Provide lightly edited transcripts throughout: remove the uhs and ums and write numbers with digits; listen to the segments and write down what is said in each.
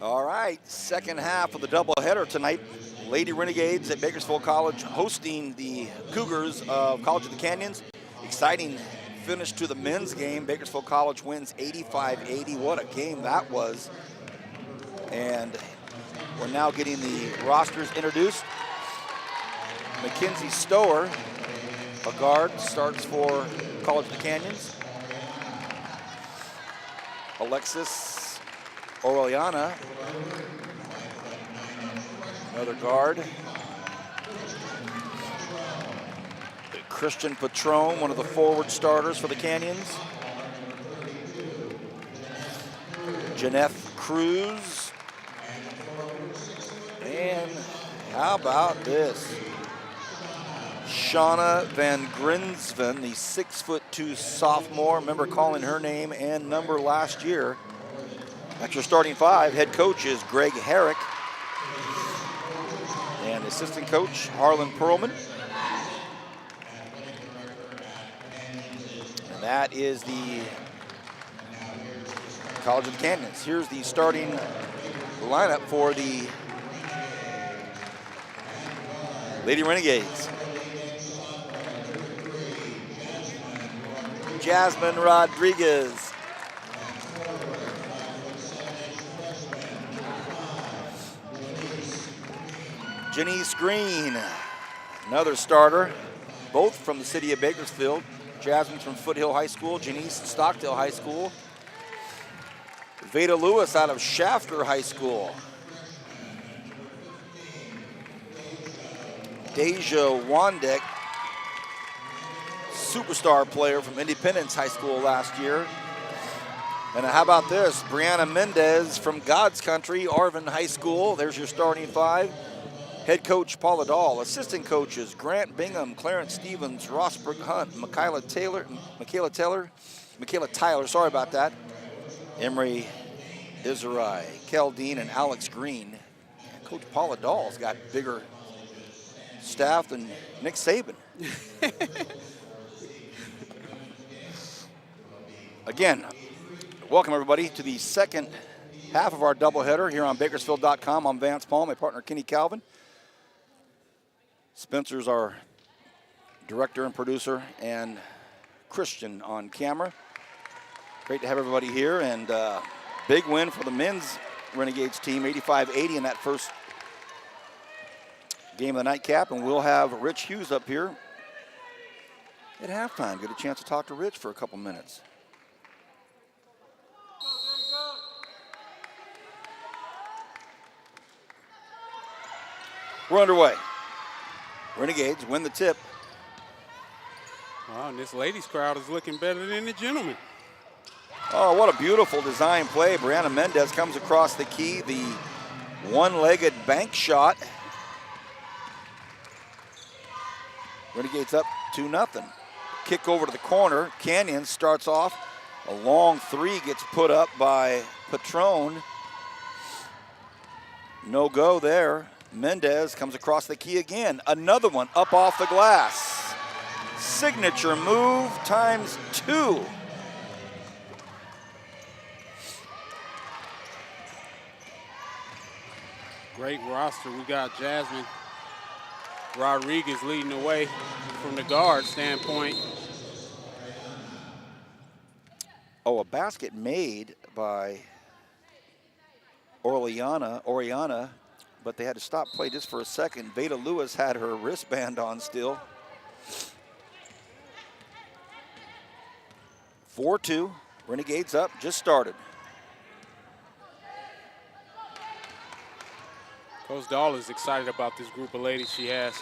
All right, second half of the doubleheader tonight. Lady Renegades at Bakersfield College hosting the Cougars of College of the Canyons. Exciting finish to the men's game. Bakersfield College wins 85-80. What a game that was. And we're now getting the rosters introduced. Mackenzie Stower, a guard, starts for College of the Canyons. Alexis Orellana, another guard. Christian Patron, one of the forward starters for the Canyons. Janeth Cruz. And how about this? Shauna Van Grinsven, the 6'2" sophomore. Remember calling her name and number last year. That's your starting five. Head coach is Greg Herrick. And assistant coach, Harlan Perlman. And that is the College of the Canyons. Here's the starting lineup for the Lady Renegades. Jasmine Rodriguez. Janice Green, another starter, both from the city of Bakersfield. Jasmine's from Foothill High School, Janice Stockdale High School. Veda Lewis out of Shafter High School. Deja Wandek, superstar player from Independence High School last year. And how about this? Brianna Mendez from God's Country, Arvin High School. There's your starting five. Head coach Paula Dahl. Assistant coaches Grant Bingham, Clarence Stevens, Rossberg Hunt, Michaela Tyler, sorry about that. Emery Iserai, Kel Dean, and Alex Green. And Coach Paula Dahl's got bigger staff than Nick Saban. Again, welcome everybody to the second half of our doubleheader here on Bakersfield.com. I'm Vance Paul, my partner Kenny Calvin. Spencer's our director and producer, and Christian on camera. Great to have everybody here, and big win for the men's Renegades team, 85-80 in that first game of the nightcap, and we'll have Rich Hughes up here at halftime. Get a chance to talk to Rich for a couple minutes. We're underway. Renegades win the tip. Wow, and this ladies crowd is looking better than the gentlemen. Oh, what a beautiful design play. Brianna Mendez comes across the key, the one-legged bank shot. Renegades up 2-0. Kick over to the corner. Canyon starts off. A long three gets put up by Patron. No go there. Mendez comes across the key again. Another one up off the glass. Signature move times 2. Great roster. We got Jasmine Rodriguez leading the way from the guard standpoint. Oh, a basket made by Oriana, but they had to stop play just for a second. Veda Lewis had her wristband on still. 4-2, Renegades up, just started. Coach Dahl is excited about this group of ladies she has.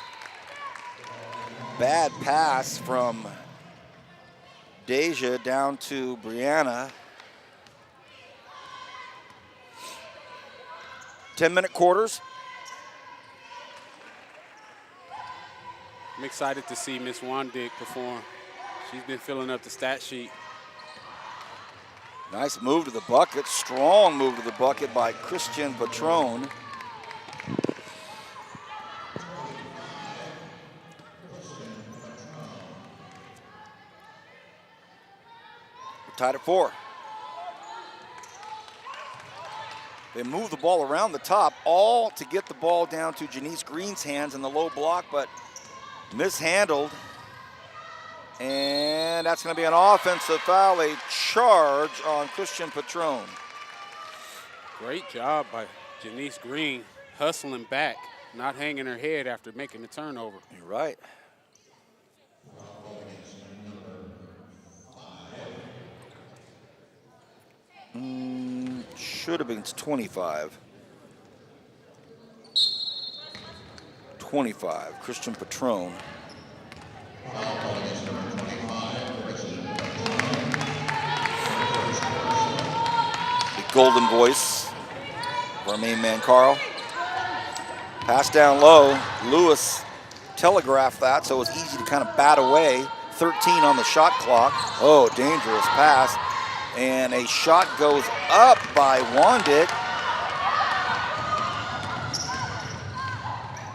Bad pass from Deja down to Brianna. 10-minute quarters. I'm excited to see Miss Wandig perform. She's been filling up the stat sheet. Nice move to the bucket. Strong move to the bucket by Christian Patron. We're tied at 4. They move the ball around the top, all to get the ball down to Janice Green's hands in the low block, but mishandled. And that's going to be an offensive foul, a charge on Christian Patron. Great job by Janice Green, hustling back, not hanging her head after making the turnover. You're right. Should have been 25. 25, Christian Patron. The golden voice of our main man, Carl. Pass down low. Lewis telegraphed that, so it was easy to kind of bat away. 13 on the shot clock. Oh, dangerous pass. And a shot goes up by Wandick.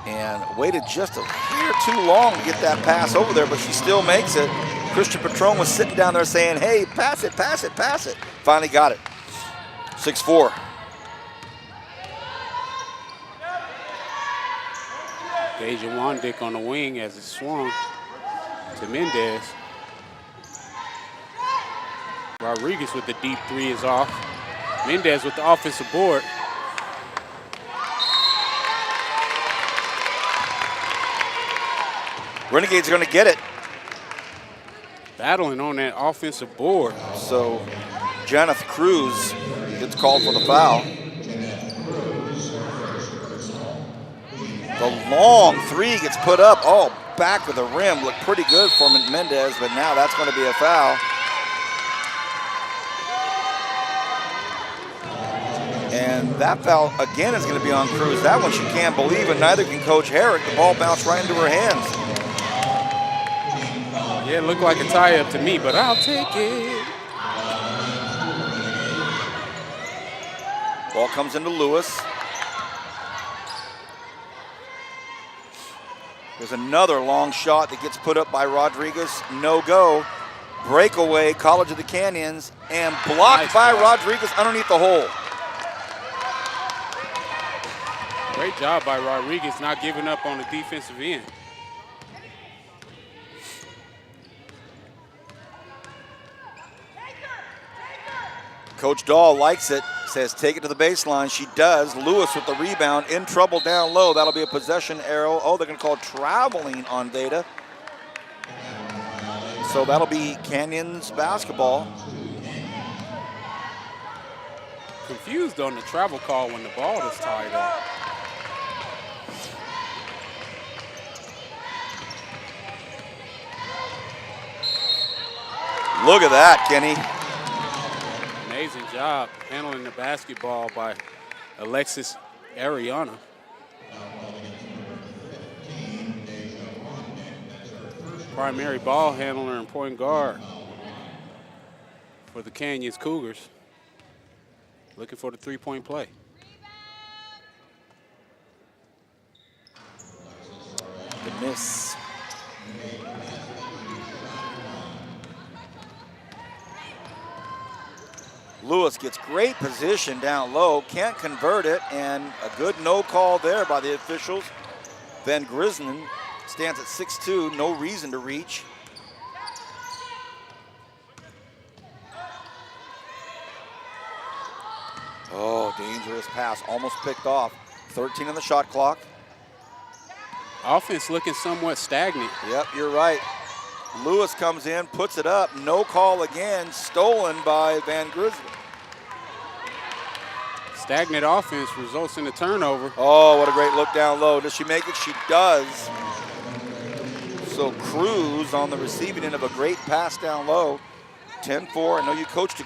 And waited just a hair too long to get that pass over there, but she still makes it. Christian Patron was sitting down there saying, hey, pass it, pass it, pass it. Finally got it. 6-4. Deja Wandick on the wing as it swung to Mendez. Rodriguez with the deep three is off. Mendez with the offensive board. Renegades are going to get it. Battling on that offensive board. So Janeth Cruz gets called for the foul. The long three gets put up. Oh, back of the rim. Looked pretty good for Mendez, but now that's going to be a foul. And that foul, again, is going to be on Cruz. That one she can't believe, and neither can Coach Herrick. The ball bounced right into her hands. Yeah, it looked like a tie-up to me, but I'll take it. Ball comes into Lewis. There's another long shot that gets put up by Rodriguez. No go. Breakaway, College of the Canyons, and blocked by Rodriguez underneath the hole. Great job by Rodriguez not giving up on the defensive end. Coach Dahl likes it, says take it to the baseline. She does. Lewis with the rebound, in trouble down low. That'll be a possession arrow. Oh, they're going to call traveling on Veda. So that'll be Canyons basketball. Confused on the travel call when the ball is tied up. Look at that, Kenny. Amazing job handling the basketball by Alexis Ariana. Primary ball handler and point guard for the Canyons Cougars. Looking for the three-point play. The miss. Lewis gets great position down low, can't convert it, and a good no call there by the officials. Van Grisman stands at 6'2", no reason to reach. Oh, dangerous pass, almost picked off. 13 on the shot clock. Offense looking somewhat stagnant. Yep, you're right. Lewis comes in, puts it up, no call again, stolen by Van Grisman. Stagnant offense results in a turnover. Oh, what a great look down low. Does she make it? She does. So Cruz on the receiving end of a great pass down low. 10-4. I know you talked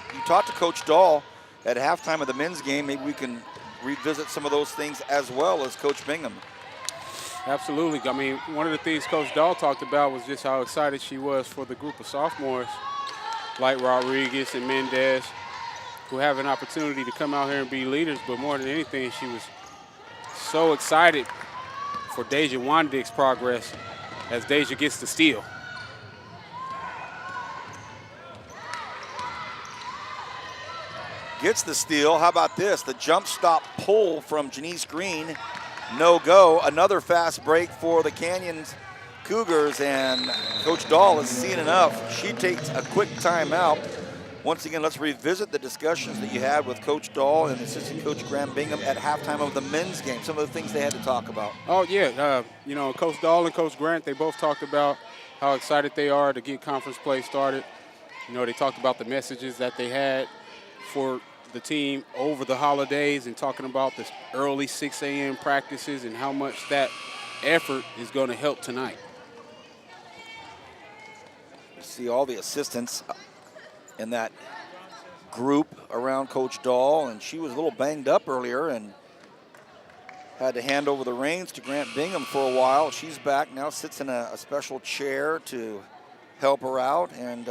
to Coach Dahl at halftime of the men's game. Maybe we can revisit some of those things as well as Coach Bingham. Absolutely. I mean, one of the things Coach Dahl talked about was just how excited she was for the group of sophomores like Rodriguez and Mendez, who have an opportunity to come out here and be leaders, but more than anything, she was so excited for Deja Wandick's progress as Deja gets the steal. gets the steal. How about this? The jump stop pull from Janice Green. No go. Another fast break for the Canyons Cougars, and Coach Dahl has seen enough. She takes a quick timeout. Once again, let's revisit the discussions that you had with Coach Dahl and assistant coach Graham Bingham at halftime of the men's game. Some of the things they had to talk about. Oh, yeah. You know, Coach Dahl and Coach Grant, they both talked about how excited they are to get conference play started. You know, they talked about the messages that they had for the team over the holidays and talking about the early 6 a.m. practices and how much that effort is going to help tonight. You see all the assistants in that group around Coach Dahl, and she was a little banged up earlier and had to hand over the reins to Grant Bingham for a while. She's back now, sits in a special chair to help her out, and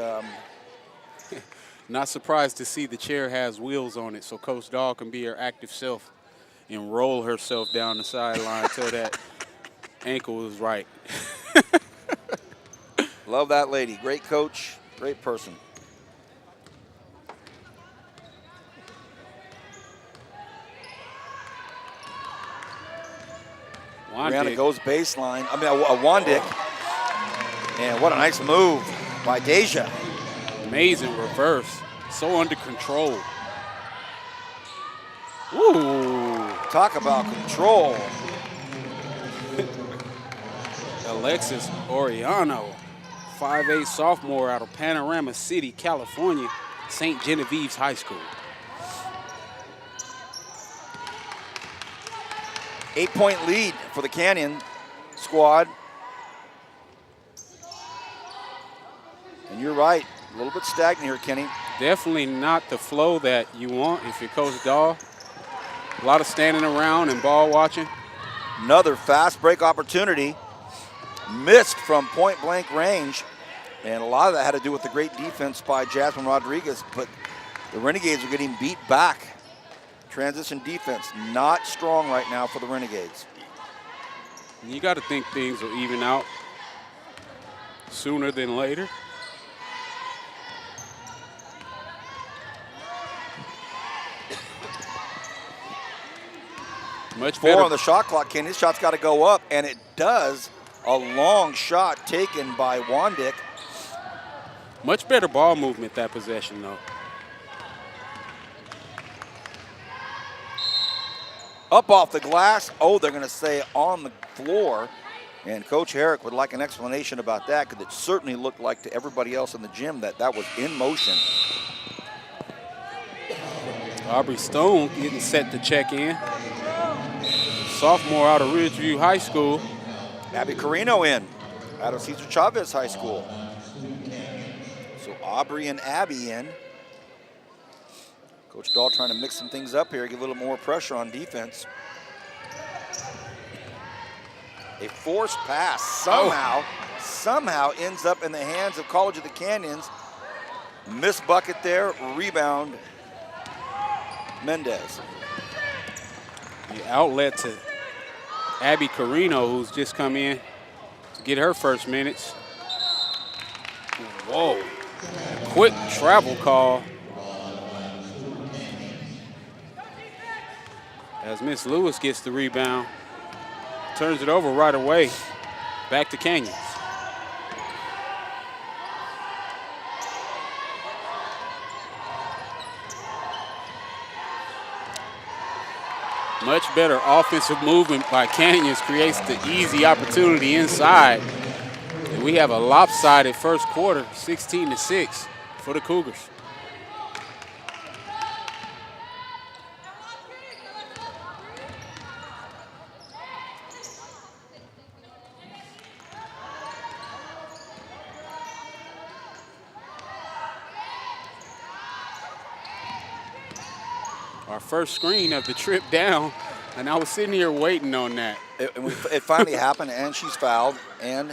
not surprised to see the chair has wheels on it so Coach Dahl can be her active self and roll herself down the sideline until that ankle is right. Love that lady. Great coach, great person. Brianna goes baseline. I mean, a Wandick. And what a nice move by Deja. Amazing reverse. So under control. Ooh. Talk about control. Alexis Oriano, 5'8" sophomore out of Panorama City, California, St. Genevieve's High School. 8-point lead for the Canyon squad. And you're right, a little bit stagnant here, Kenny. Definitely not the flow that you want if you're Coach Dahl. A lot of standing around and ball watching. Another fast break opportunity. Missed from point blank range. And a lot of that had to do with the great defense by Jasmine Rodriguez, but the Renegades are getting beat back. Transition defense, not strong right now for the Renegades. You got to think things will even out sooner than later. Much better. 4 on the shot clock, Kenny. This shot's got to go up, and it does. A long shot taken by Wandick. Much better ball movement that possession, though. Up off the glass. Oh, they're going to say on the floor. And Coach Herrick would like an explanation about that, because it certainly looked like to everybody else in the gym that that was in motion. Aubrey Stone getting set to check in. Sophomore out of Ridgeview High School. Abby Carino in, out of Cesar Chavez High School. So Aubrey and Abby in. Coach Dahl trying to mix some things up here, get a little more pressure on defense. A forced pass somehow ends up in the hands of College of the Canyons. Missed bucket there, rebound, Mendez. The outlet to Abby Carino, who's just come in to get her first minutes. Whoa, quick travel call. As Miss Lewis gets the rebound, turns it over right away, back to Canyons. Much better offensive movement by Canyons creates the easy opportunity inside. And we have a lopsided first quarter, 16-6 for the Cougars. Our first screen of the trip down, and I was sitting here waiting on that. It finally happened, and she's fouled, and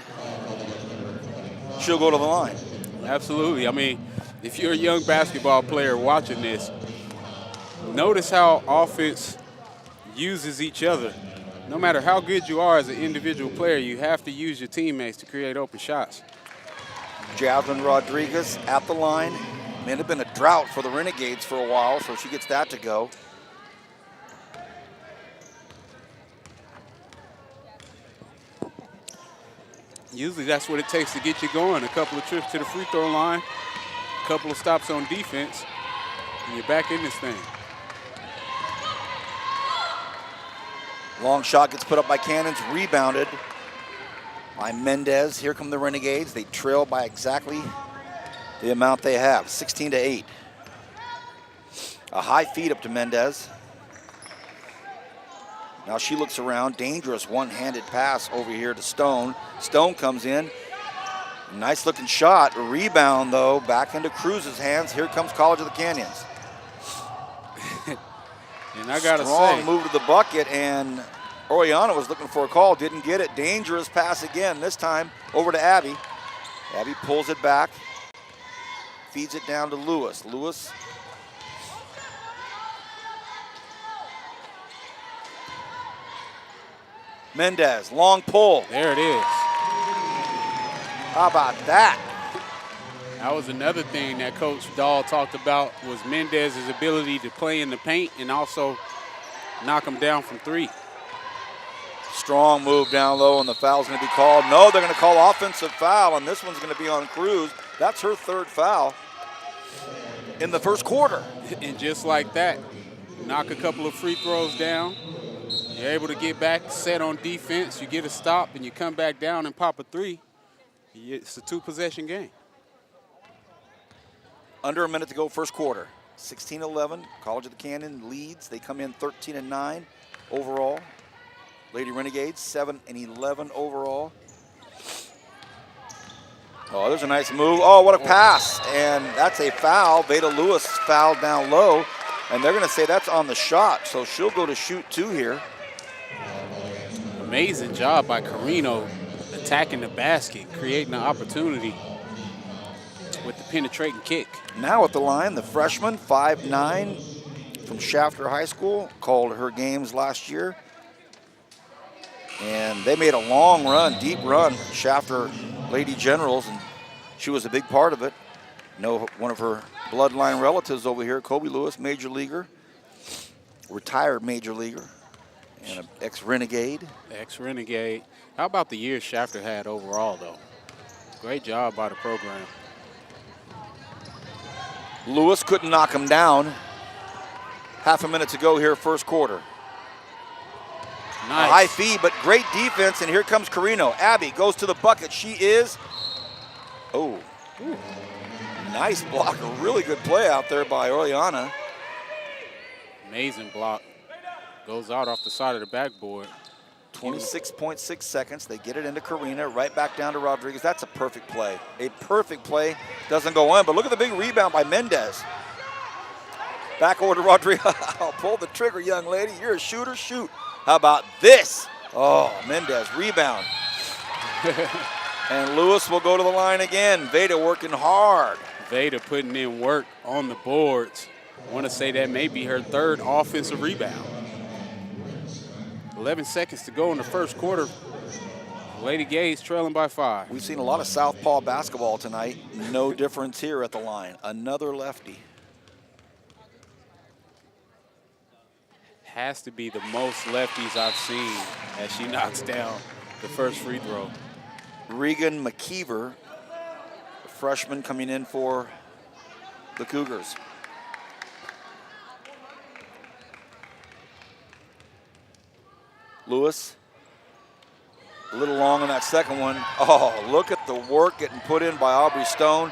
she'll go to the line. Absolutely. I mean, if you're a young basketball player watching this, notice how offense uses each other. No matter how good you are as an individual player, you have to use your teammates to create open shots. Jasmine Rodriguez at the line. Man, it had been a drought for the Renegades for a while, so she gets that to go. Usually that's what it takes to get you going. A couple of trips to the free throw line, a couple of stops on defense, and you're back in this thing. Long shot gets put up by Cannons, rebounded by Mendez. Here come the Renegades. They trail by exactly the amount they have, 16-8. A high feed up to Mendez. Now she looks around, dangerous one-handed pass over here to Stone. Stone comes in, nice looking shot. A rebound though, back into Cruz's hands. Here comes College of the Canyons. And I gotta Strong say, move to the bucket, and Oriana was looking for a call, didn't get it. Dangerous pass again, this time over to Abby. Abby pulls it back, feeds it down to Lewis. Lewis. Mendez, long pull. there it is. How about that? That was another thing that Coach Dahl talked about, was Mendez's ability to play in the paint and also knock him down from three. Strong move down low, and the foul's going to be called. No, they're going to call offensive foul, and this one's going to be on Cruz. That's her third foul in the first quarter. And just like that, knock a couple of free throws down. You're able to get back, set on defense. You get a stop, and you come back down and pop a three. It's a two-possession game. Under a minute to go, first quarter. 16-11, College of the Canyon leads. They come in 13-9 overall. Lady Renegades, 7-11 overall. Oh, there's a nice move. Oh, what a pass. And that's a foul. Veda Lewis fouled down low. And they're going to say that's on the shot. So she'll go to shoot two here. Amazing job by Carino attacking the basket, creating an opportunity with the penetrating kick. Now at the line, the freshman, 5'9", from Shafter High School, called her games last year. And they made a long run, deep run, Shafter Lady Generals, and she was a big part of it. Know one of her bloodline relatives over here, Kobe Lewis, major leaguer, retired major leaguer, and an ex-Renegade. Ex-Renegade. How about the year Shafter had overall, though? Great job by the program. Lewis couldn't knock him down. Half a minute to go here, first quarter. Nice. A high feed, but great defense, and here comes Carino. Abby goes to the bucket. She is, oh, ooh, nice block. A really good play out there by Oriana. Amazing block. Goes out off the side of the backboard. 26.6 seconds. They get it into Karina, right back down to Rodriguez. That's a perfect play. A perfect play. Doesn't go in, but look at the big rebound by Mendez. Back over to Rodriguez. Pull the trigger, young lady. You're a shooter, shoot. How about this? Oh, Mendez, rebound. And Lewis will go to the line again. Veda working hard. Veda putting in work on the boards. I want to say that may be her third offensive rebound. 11 seconds to go in the first quarter. Lady Gays trailing by 5. We've seen a lot of southpaw basketball tonight. No difference here at the line. Another lefty. Has to be the most lefties I've seen as she knocks down the first free throw. Regan McKeever, a freshman coming in for the Cougars. Lewis, a little long on that second one. Oh, look at the work getting put in by Aubrey Stone.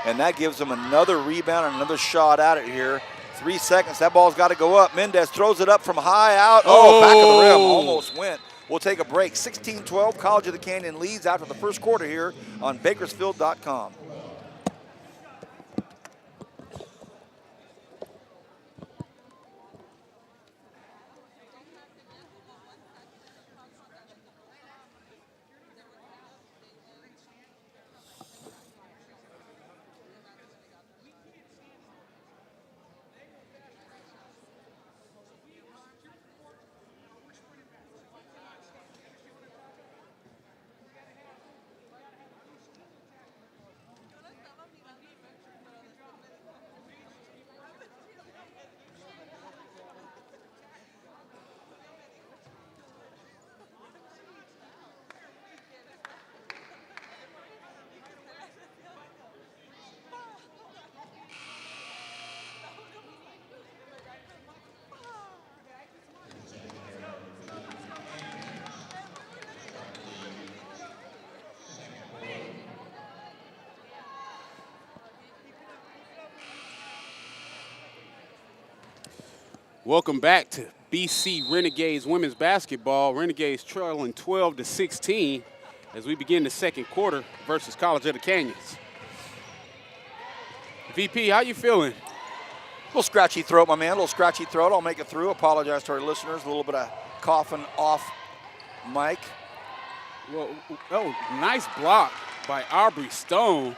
And that gives them another rebound and another shot at it here. 3 seconds, that ball's got to go up. Mendez throws it up from high out. Oh, back of the rim, almost went. We'll take a break. 16-12, College of the Canyon leads after the first quarter here on Bakersfield.com. Welcome back to BC Renegades women's basketball. Renegades trailing 12-16 as we begin the second quarter versus College of the Canyons. VP, how you feeling? A little scratchy throat, my man. A little scratchy throat. I'll make it through. Apologize to our listeners. A little bit of coughing off mic. Well, oh, nice block by Aubrey Stone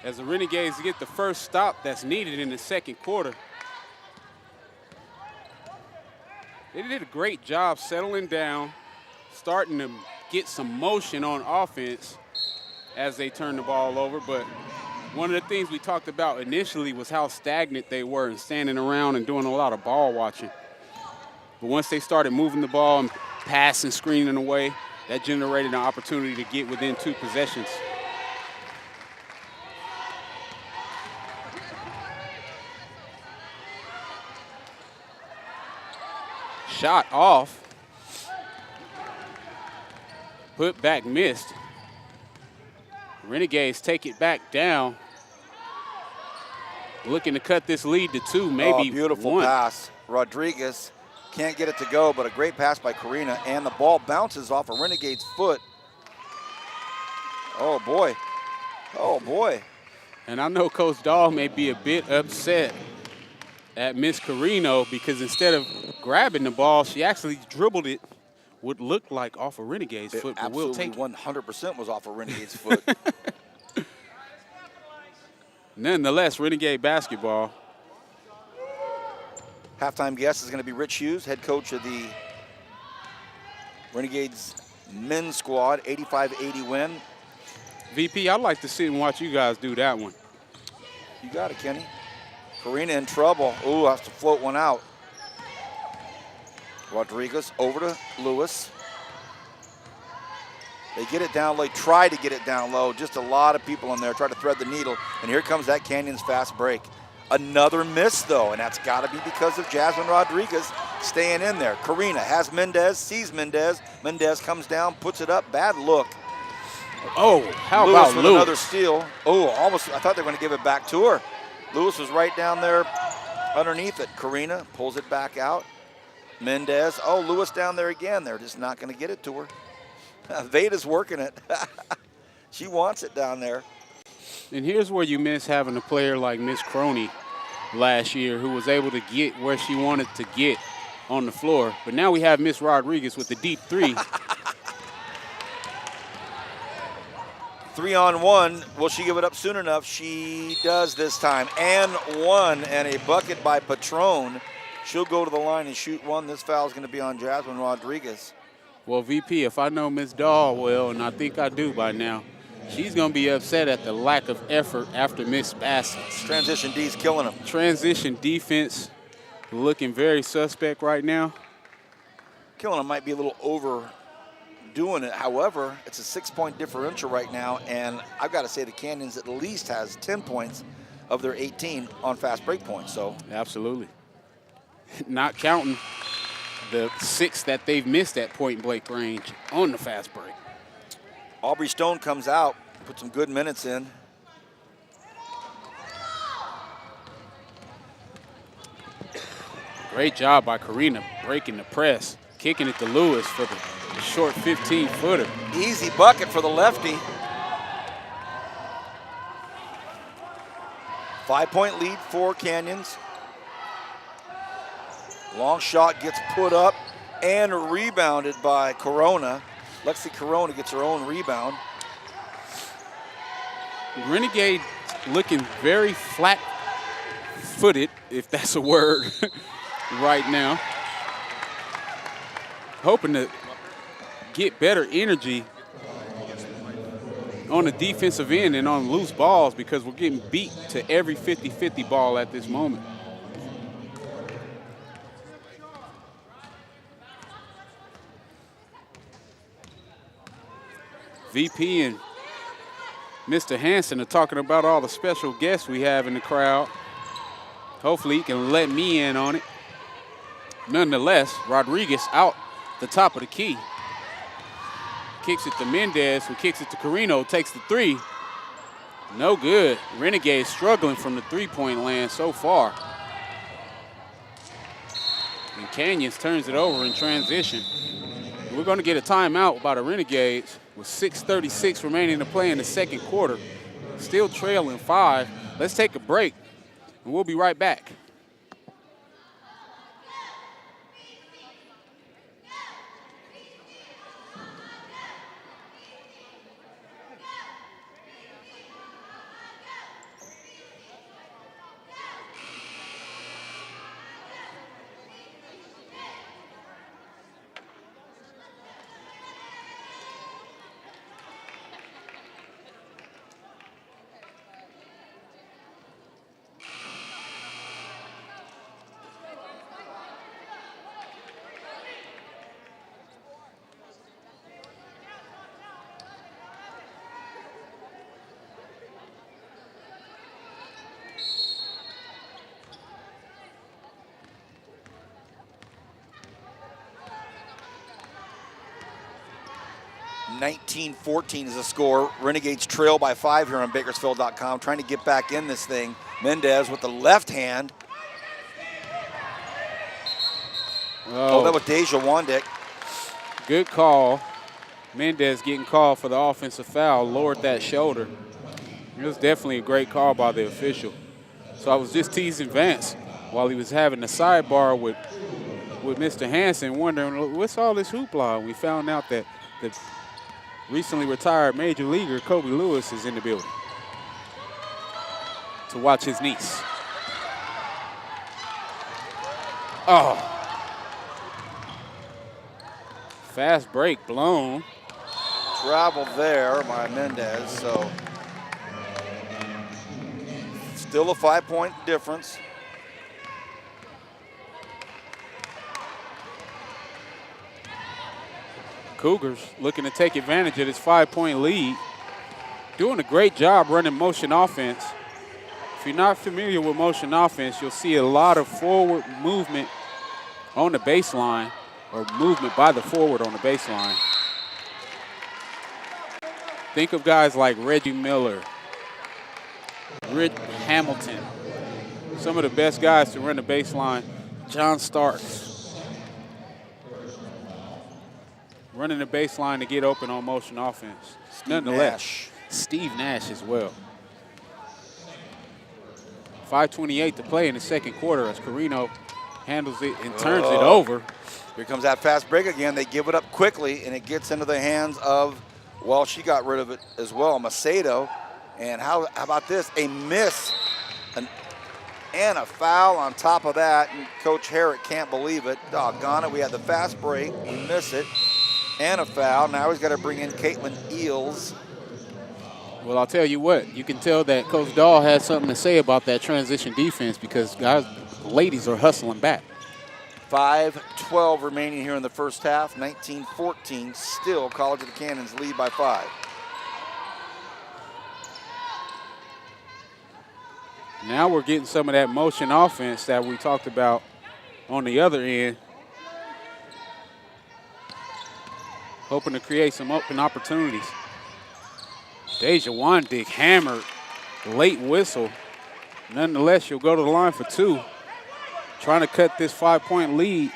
as the Renegades get the first stop that's needed in the second quarter. They did a great job settling down, starting to get some motion on offense as they turn the ball over. But one of the things we talked about initially was how stagnant they were and standing around and doing a lot of ball watching. But once they started moving the ball and passing, screening away, that generated an opportunity to get within 2 possessions. Shot off. Put back missed. Renegades take it back down. Looking to cut this lead to 2, maybe beautiful 1. pass. Rodriguez can't get it to go, but a great pass by Karina, and the ball bounces off a Renegade's foot. Oh, boy. Oh, boy. And I know Coach Dahl may be a bit upset at Miss Carino because instead of grabbing the ball, she actually dribbled it, would look like off a Renegade's foot, but we'll take it. 100% was off a Renegade's foot. Nonetheless, Renegade basketball. Halftime guest is going to be Rich Hughes, head coach of the Renegades men's squad, 85-80 win. VP, I'd like to sit and watch you guys do that one. You got it, Kenny. Karina in trouble. Ooh, has to float one out. Rodriguez over to Lewis. They get it down low, try to get it down low. Just a lot of people in there try to thread the needle. And here comes that Canyons fast break. Another miss, though, and that's got to be because of Jasmine Rodriguez staying in there. Karina has Mendez, sees Mendez. Mendez comes down, puts it up. Bad look. Oh, how Lewis about with Lewis? Another steal. Oh, almost. I thought they were going to give it back to her. Lewis was right down there underneath it. Karina pulls it back out. Mendez. Oh, Lewis down there again. They're just not going to get it to her. Veda's working it. She wants it down there. And here's where you miss having a player like Miss Croney last year who was able to get where she wanted to get on the floor. But now we have Miss Rodriguez with the deep 3. 3-on-1. Will she give it up soon enough? She does this time. And 1, and a bucket by Patron. She'll go to the line and shoot 1. This foul is going to be on Jasmine Rodriguez. Well, VP, if I know Miss Dahl well, and I think I do by now, she's going to be upset at the lack of effort after Miss Bassett's. Transition D's killing them. Transition defense looking very suspect right now. Killing them might be a little overdoing it. However, it's a 6-point differential right now, and I've got to say the Canyons at least has 10 points of their 18 on fast break points. So absolutely. Not counting the 6 that they've missed at point-blank range on the fast break. Aubrey Stone comes out, put some good minutes in. Great job by Karina breaking the press, kicking it to Lewis for the short 15-footer. Easy bucket for the lefty. 5-point lead for Canyons. Long shot gets put up and rebounded by Corona. Lexi Corona gets her own rebound. Renegade looking very flat-footed, if that's a word, right now. Hoping to get better energy on the defensive end and on loose balls because we're getting beat to every 50-50 ball at this moment. VP and Mr. Hanson are talking about all the special guests we have in the crowd. Hopefully he can let me in on it. Nonetheless, Rodriguez out the top of the key. Kicks it to Mendez, who kicks it to Carino, takes the 3. No good. Renegade struggling from the 3-point land so far. Canyons turns it over in transition. We're going to get a timeout by the Renegades with 6:36 remaining to play in the second quarter. Still trailing 5. Let's take a break, and we'll be right back. (19-14) is the score. Renegades trail by 5 here on Bakersfield.com. Trying to get back in this thing. Mendez with the left hand. Oh, that was Deja Wandick. Good call. Mendez getting called for the offensive foul, lowered that shoulder. It was definitely a great call by the official. So I was just teasing Vance while he was having the sidebar with Mr. Hansen, wondering what's all this hoopla. And we found out that the recently retired major leaguer Kobe Lewis is in the building to watch his niece. Oh. Fast break blown. Travel there by Mendez, so still a 5-point difference. Cougars looking to take advantage of this 5-point lead. Doing a great job running motion offense. If you're not familiar with motion offense, you'll see a lot of forward movement on the baseline, or movement by the forward on the baseline. Think of guys like Reggie Miller, Rick Hamilton, some of the best guys to run the baseline. John Starks. Running the baseline to get open on motion offense. Nonetheless, Steve Nash as well. 5:28 to play in the second quarter as Carino handles it and turns it over. Here comes that fast break again. They give it up quickly, and it gets into the hands of, well, she got rid of it as well, Macedo. And how about this? A miss and a foul on top of that. And Coach Herrick can't believe it. Doggone it. We had the fast break. We miss it. And a foul. Now he's got to bring in Caitlin Eels. Well, I'll tell you what. You can tell that Coach Dahl had something to say about that transition defense because guys, ladies are hustling back. 5:12 remaining here in the first half. 19-14. Still College of the Canyons lead by 5. Now we're getting some of that motion offense that we talked about on the other end. Hoping to create some open opportunities. Deja Wandick hammered, late whistle. Nonetheless, you'll go to the line for 2. Trying to cut this 5-point lead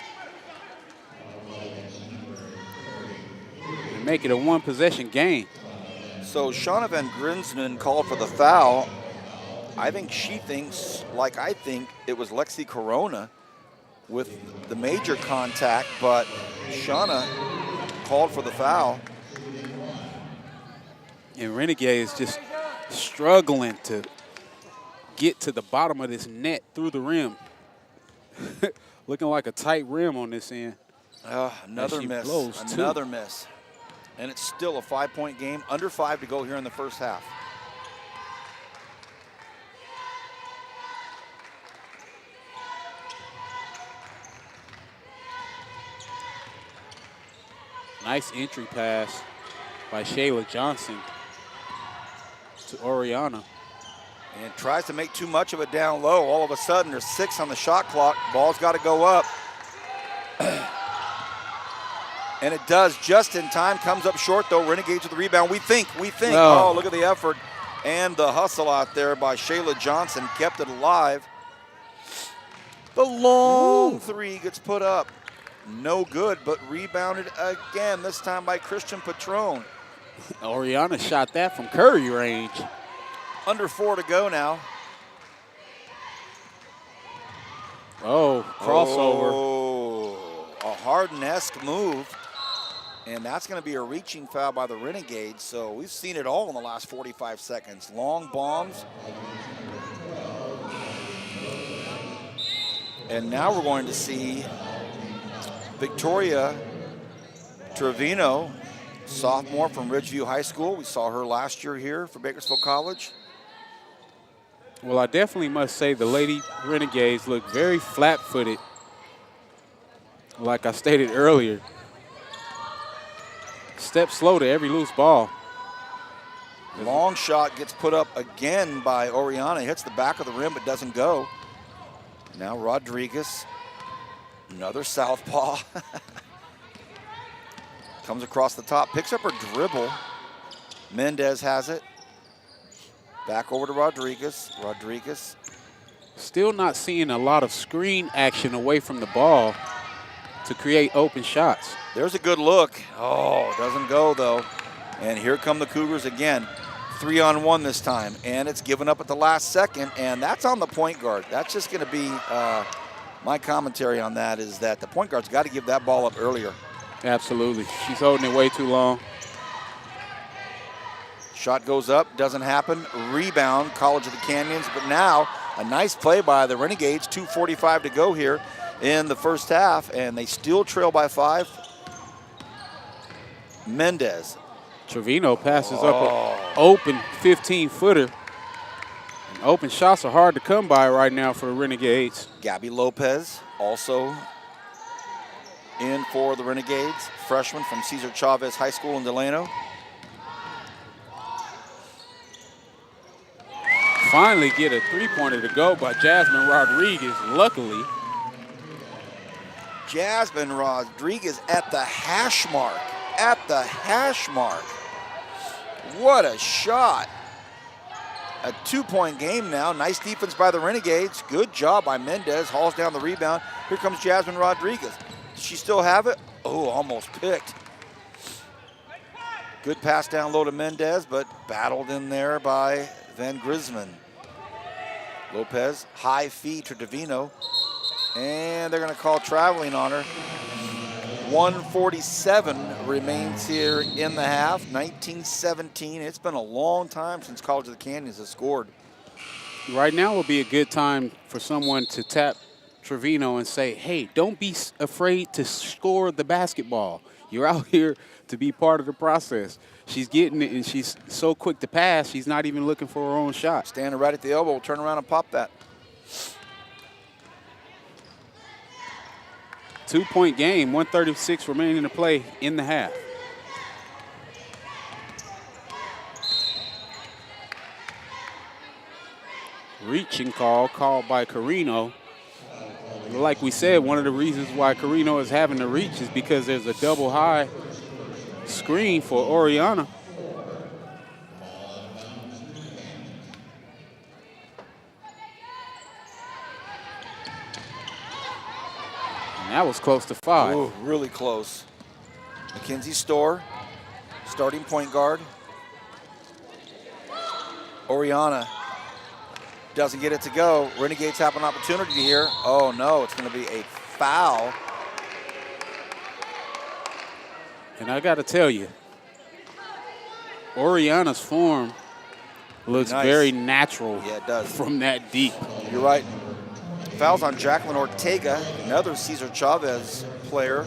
and make it a 1-possession game. So Shauna Van Grinsven called for the foul. I think she thinks, like I think, it was Lexi Corona with the major contact, but Shauna called for the foul. And Renegade is just struggling to get to the bottom of this net through the rim. Looking like a tight rim on this end. Another miss. Another miss. And it's still a 5-point game. Under 5 to go here in the first half. Nice entry pass by Shayla Johnson to Oriana. And tries to make too much of it down low. All of a sudden, there's 6 on the shot clock. Ball's got to go up. And it does just in time. Comes up short, though. Renegades with the rebound. We think. Oh, look at the effort and the hustle out there by Shayla Johnson. Kept it alive. The long three gets put up. No good, but rebounded again, this time by Christian Patron. Oriana shot that from Curry range. Under 4 to go now. Oh, crossover. Oh, a Harden-esque move. And that's going to be a reaching foul by the Renegades. So we've seen it all in the last 45 seconds. Long bombs. And now we're going to see Victoria Trevino, sophomore from Ridgeview High School. We saw her last year here for Bakersfield College. Well, I definitely must say the Lady Renegades look very flat-footed, like I stated earlier. Step slow to every loose ball. Long shot gets put up again by Oriana. Hits the back of the rim but doesn't go. Now Rodriguez, another southpaw. Comes across the top, picks up her dribble. Mendez has it. Back over to Rodriguez. Rodriguez. Still not seeing a lot of screen action away from the ball to create open shots. There's a good look. Oh, doesn't go though. And here come the Cougars again. 3-on-1 this time, and it's given up at the last second, and that's on the point guard. That's just going to be my commentary on that, is that the point guard's got to give that ball up earlier. Absolutely. She's holding it way too long. Shot goes up, doesn't happen. Rebound, College of the Canyons, but now a nice play by the Renegades. 2:45 to go here in the first half, and they still trail by 5. Mendez. Trevino passes up an open 15-footer. And open shots are hard to come by right now for the Renegades. Gabby Lopez also in for the Renegades, freshman from Cesar Chavez High School in Delano. Finally get a three-pointer to go by Jasmine Rodriguez, luckily. Jasmine Rodriguez at the hash mark. At the hash mark. What a shot. A 2-point game now. Nice defense by the Renegades. Good job by Mendez. Hauls down the rebound. Here comes Jasmine Rodriguez. Does she still have it? Oh, almost picked. Good pass down low to Mendez, but battled in there by Van Grisman. Lopez, high feed to Davino. And they're going to call traveling on her. 1:47 remains here in the half. 19-17. It's been a long time since College of the Canyons has scored. Right now will be a good time for someone to tap Trevino and say, hey, don't be afraid to score the basketball. You're out here to be part of the process. She's getting it, and she's so quick to pass, she's not even looking for her own shot. Standing right at the elbow, turn around and pop that. 2-point game, 1:36 remaining to play in the half. Reaching call, called by Carino. Like we said, one of the reasons why Carino is having to reach is because there's a double high screen for Oriana. And that was close to 5. Ooh, really close. Mackenzie Storr, starting point guard. Oriana doesn't get it to go. Renegades have an opportunity here. Oh no, it's going to be a foul. And I got to tell you, Oriana's form looks Nice. very natural. Yeah, it does. From that deep. You're right. Fouls on Jacqueline Ortega, another Cesar Chavez player.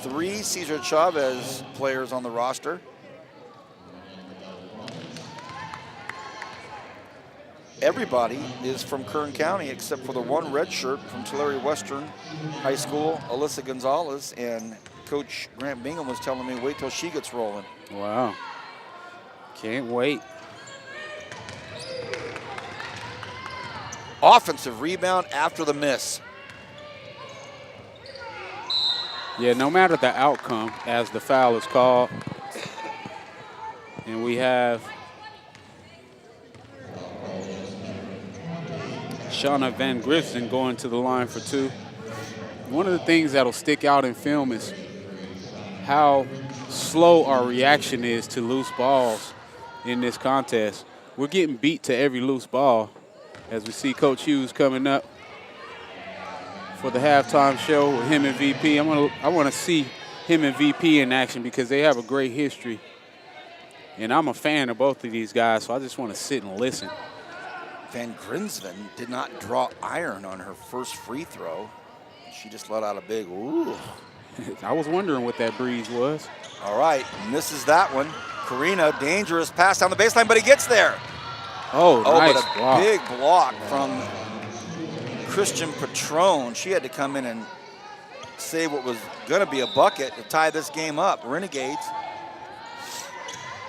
3 Cesar Chavez players on the roster. Everybody is from Kern County except for the one red shirt from Tulare Western High School, Alyssa Gonzalez, and Coach Grant Bingham was telling me, wait till she gets rolling. Wow. Can't wait. Offensive rebound after the miss. Yeah, no matter the outcome, as the foul is called, and we have Shauna Van Griffin going to the line for 2. One of the things that'll stick out in film is how slow our reaction is to loose balls in this contest. We're getting beat to every loose ball as we see Coach Hughes coming up for the halftime show with him and VP. I want to see him and VP in action because they have a great history. And I'm a fan of both of these guys, so I just want to sit and listen. Van Grinsven did not draw iron on her first free throw. She just let out a big ooh. I was wondering what that breeze was. All right, misses that one. Karina, dangerous pass down the baseline, but he gets there. Oh, nice but a block. big block from Christian Patron. She had to come in and save what was going to be a bucket to tie this game up. Renegades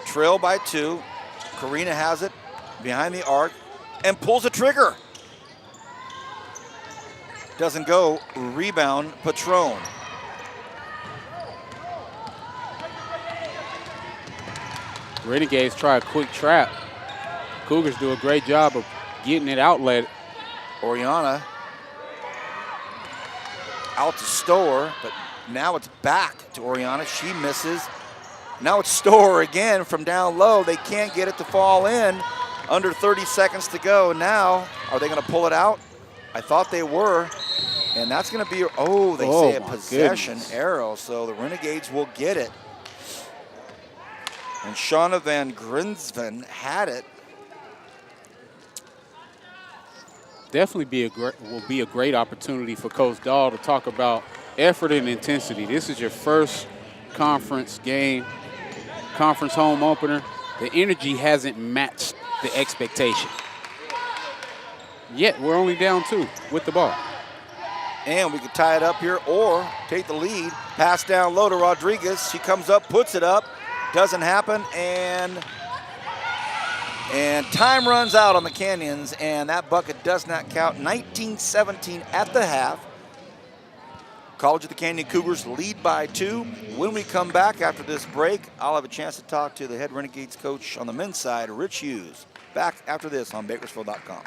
trail by 2. Karina has it behind the arc and pulls the trigger. Doesn't go. Rebound, Patron. Renegades try a quick trap. Cougars do a great job of getting it outlet. Oriana out to Stower, but now it's back to Oriana. She misses. Now it's Stower again from down low. They can't get it to fall in. Under 30 seconds to go. Now, are they going to pull it out? I thought they were. And that's going to be, they say a possession arrow. So the Renegades will get it. And Shauna Van Grinsven had it. Definitely will be a great opportunity for Coach Dahl to talk about effort and intensity. This is your first conference game, conference home opener. The energy hasn't matched the expectation. Yet we're only down 2 with the ball. And we could tie it up here or take the lead. Pass down low to Rodriguez. She comes up, puts it up. Doesn't happen, and time runs out on the Canyons, and that bucket does not count. 19-17 at the half. College of the Canyon Cougars lead by 2. When we come back after this break, I'll have a chance to talk to the head Renegades coach on the men's side, Rich Hughes. Back after this on Bakersfield.com.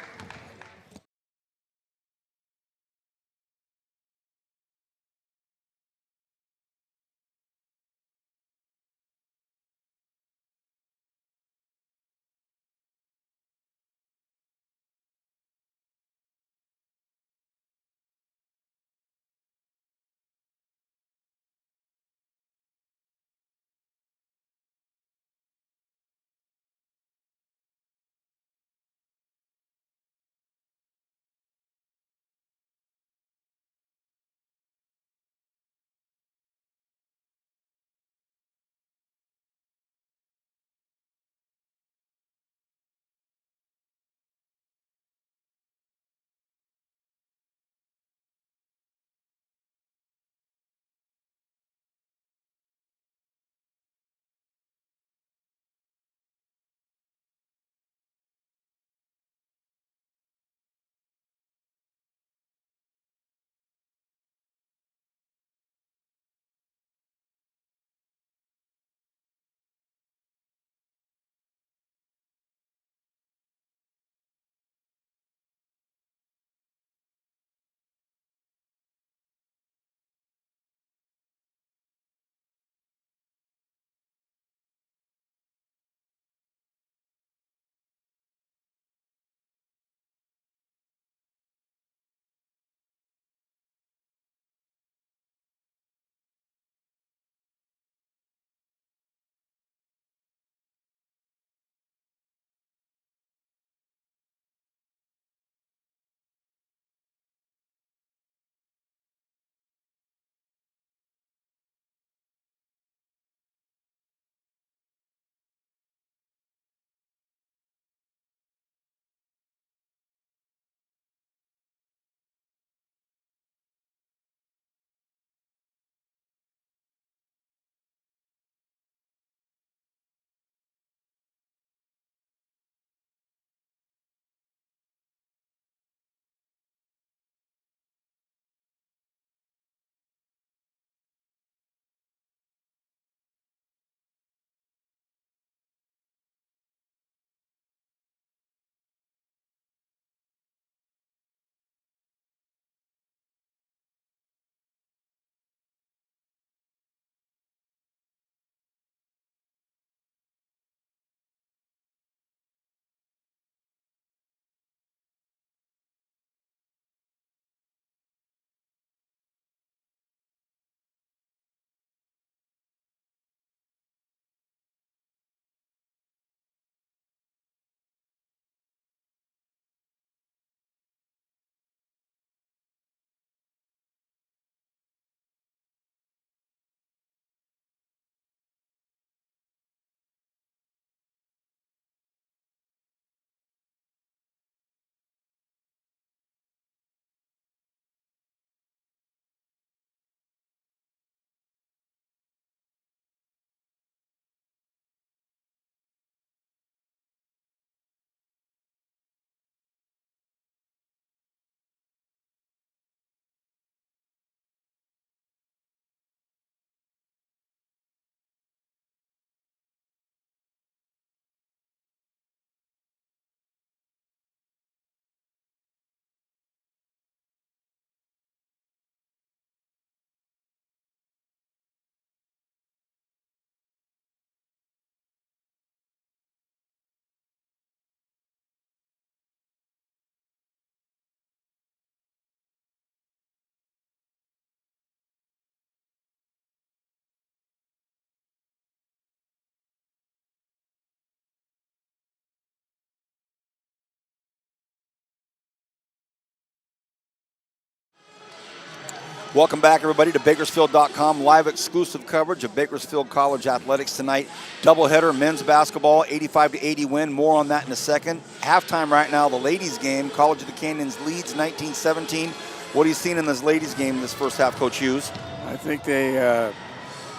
Welcome back, everybody, to Bakersfield.com. Live exclusive coverage of Bakersfield College athletics tonight. Doubleheader, men's basketball, 85-80 win. More on that in a second. Halftime right now, the ladies' game. College of the Canyons leads 19-17. What are you seeing in this ladies' game in this first half, Coach Hughes? I think they are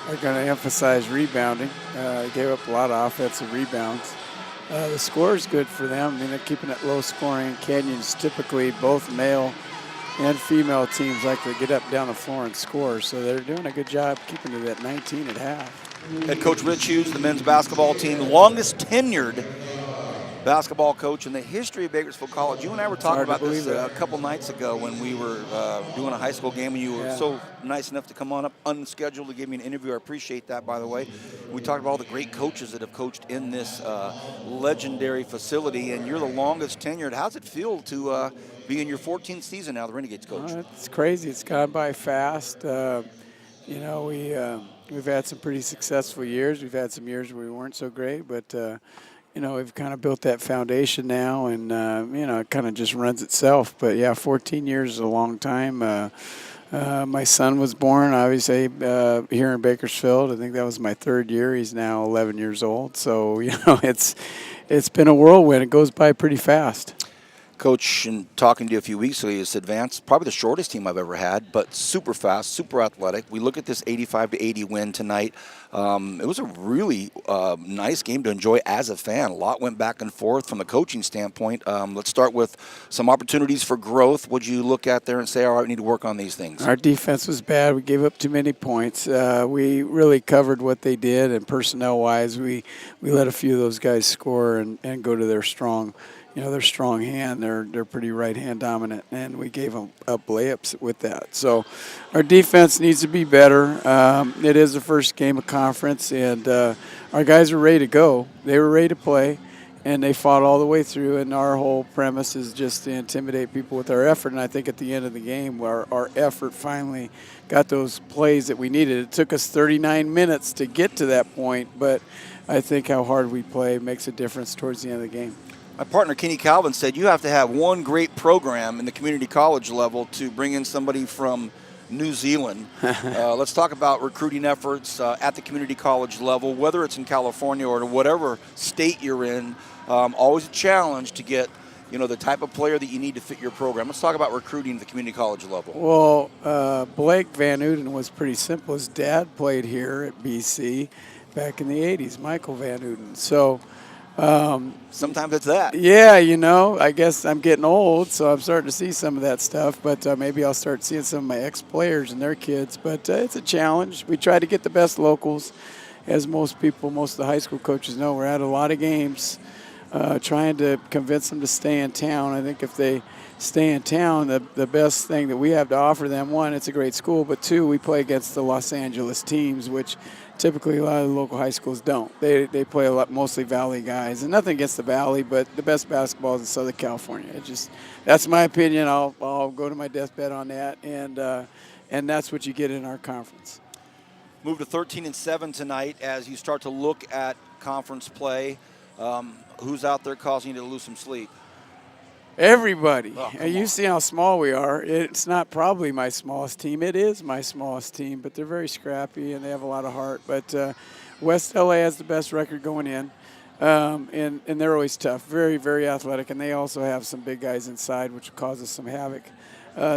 going to emphasize rebounding. They gave up a lot of offensive rebounds. The score is good for them. I mean, they're keeping it low scoring. Canyons typically, both male and female teams like to get up down the floor and score, so they're doing a good job keeping it at 19 at half. Head coach Rich Hughes, the men's basketball team, longest tenured basketball coach in the history of Bakersfield College. You and I were talking about this a couple nights ago when we were doing a high school game, and you were so nice enough to come on up unscheduled to give me an interview. I appreciate that, by the way. We talked about all the great coaches that have coached in this legendary facility, and you're the longest tenured. How's it feel to be in your 14th season now, the Renegades coach? It's crazy. It's gone by fast. You know, we've had some pretty successful years. We've had some years where we weren't so great, but you know, we've kind of built that foundation now, and you know, it kind of just runs itself. But yeah, 14 years is a long time. My son was born, obviously, here in Bakersfield. I think that was my third year. He's now 11 years old. So you know, it's been a whirlwind. It goes by pretty fast. Coach, in talking to you a few weeks ago, it's advanced, probably the shortest team I've ever had, but super fast, super athletic. We look at this 85-80 win tonight. It was a really nice game to enjoy as a fan. A lot went back and forth from a coaching standpoint. Let's start with some opportunities for growth. Would you look at there and say, all right, we need to work on these things? Our defense was bad. We gave up too many points. We really covered what they did, and personnel-wise, we let a few of those guys score and go to their strong hand. They're pretty right-hand dominant, and we gave them up layups with that. So our defense needs to be better. It is the first game of conference, and our guys are ready to go. They were ready to play, and they fought all the way through, and our whole premise is just to intimidate people with our effort. And I think at the end of the game, our effort finally got those plays that we needed. It took us 39 minutes to get to that point, but I think how hard we play makes a difference towards the end of the game. My partner, Kenny Calvin, said you have to have one great program in the community college level to bring in somebody from New Zealand. Let's talk about recruiting efforts at the community college level, whether it's in California or whatever state you're in. Always a challenge to get, you know, the type of player that you need to fit your program. Let's talk about recruiting at the community college level. Well, Blake Van Uden was pretty simple. His dad played here at BC back in the 80s, Michael Van Uden. So sometimes it's that. Yeah, you know, I guess I'm getting old, so I'm starting to see some of that stuff. But maybe I'll start seeing some of my ex-players and their kids. But it's a challenge. We try to get the best locals. As most of the high school coaches know, we're at a lot of games trying to convince them to stay in town. I think if they stay in town, the best thing that we have to offer them, one, it's a great school, but two, we play against the Los Angeles teams, which typically a lot of the local high schools don't. They play a lot, mostly Valley guys, and nothing against the Valley, but the best basketball is in Southern California. That's my opinion. I'll go to my deathbed on that, and that's what you get in our conference. Move to 13-7 tonight as you start to look at conference play. Who's out there causing you to lose some sleep? Everybody. Oh, you see how small we are. It's not probably my smallest team. It is my smallest team, but they're very scrappy and they have a lot of heart. But West LA has the best record going in, and they're always tough, very, very athletic, and they also have some big guys inside, which causes some havoc.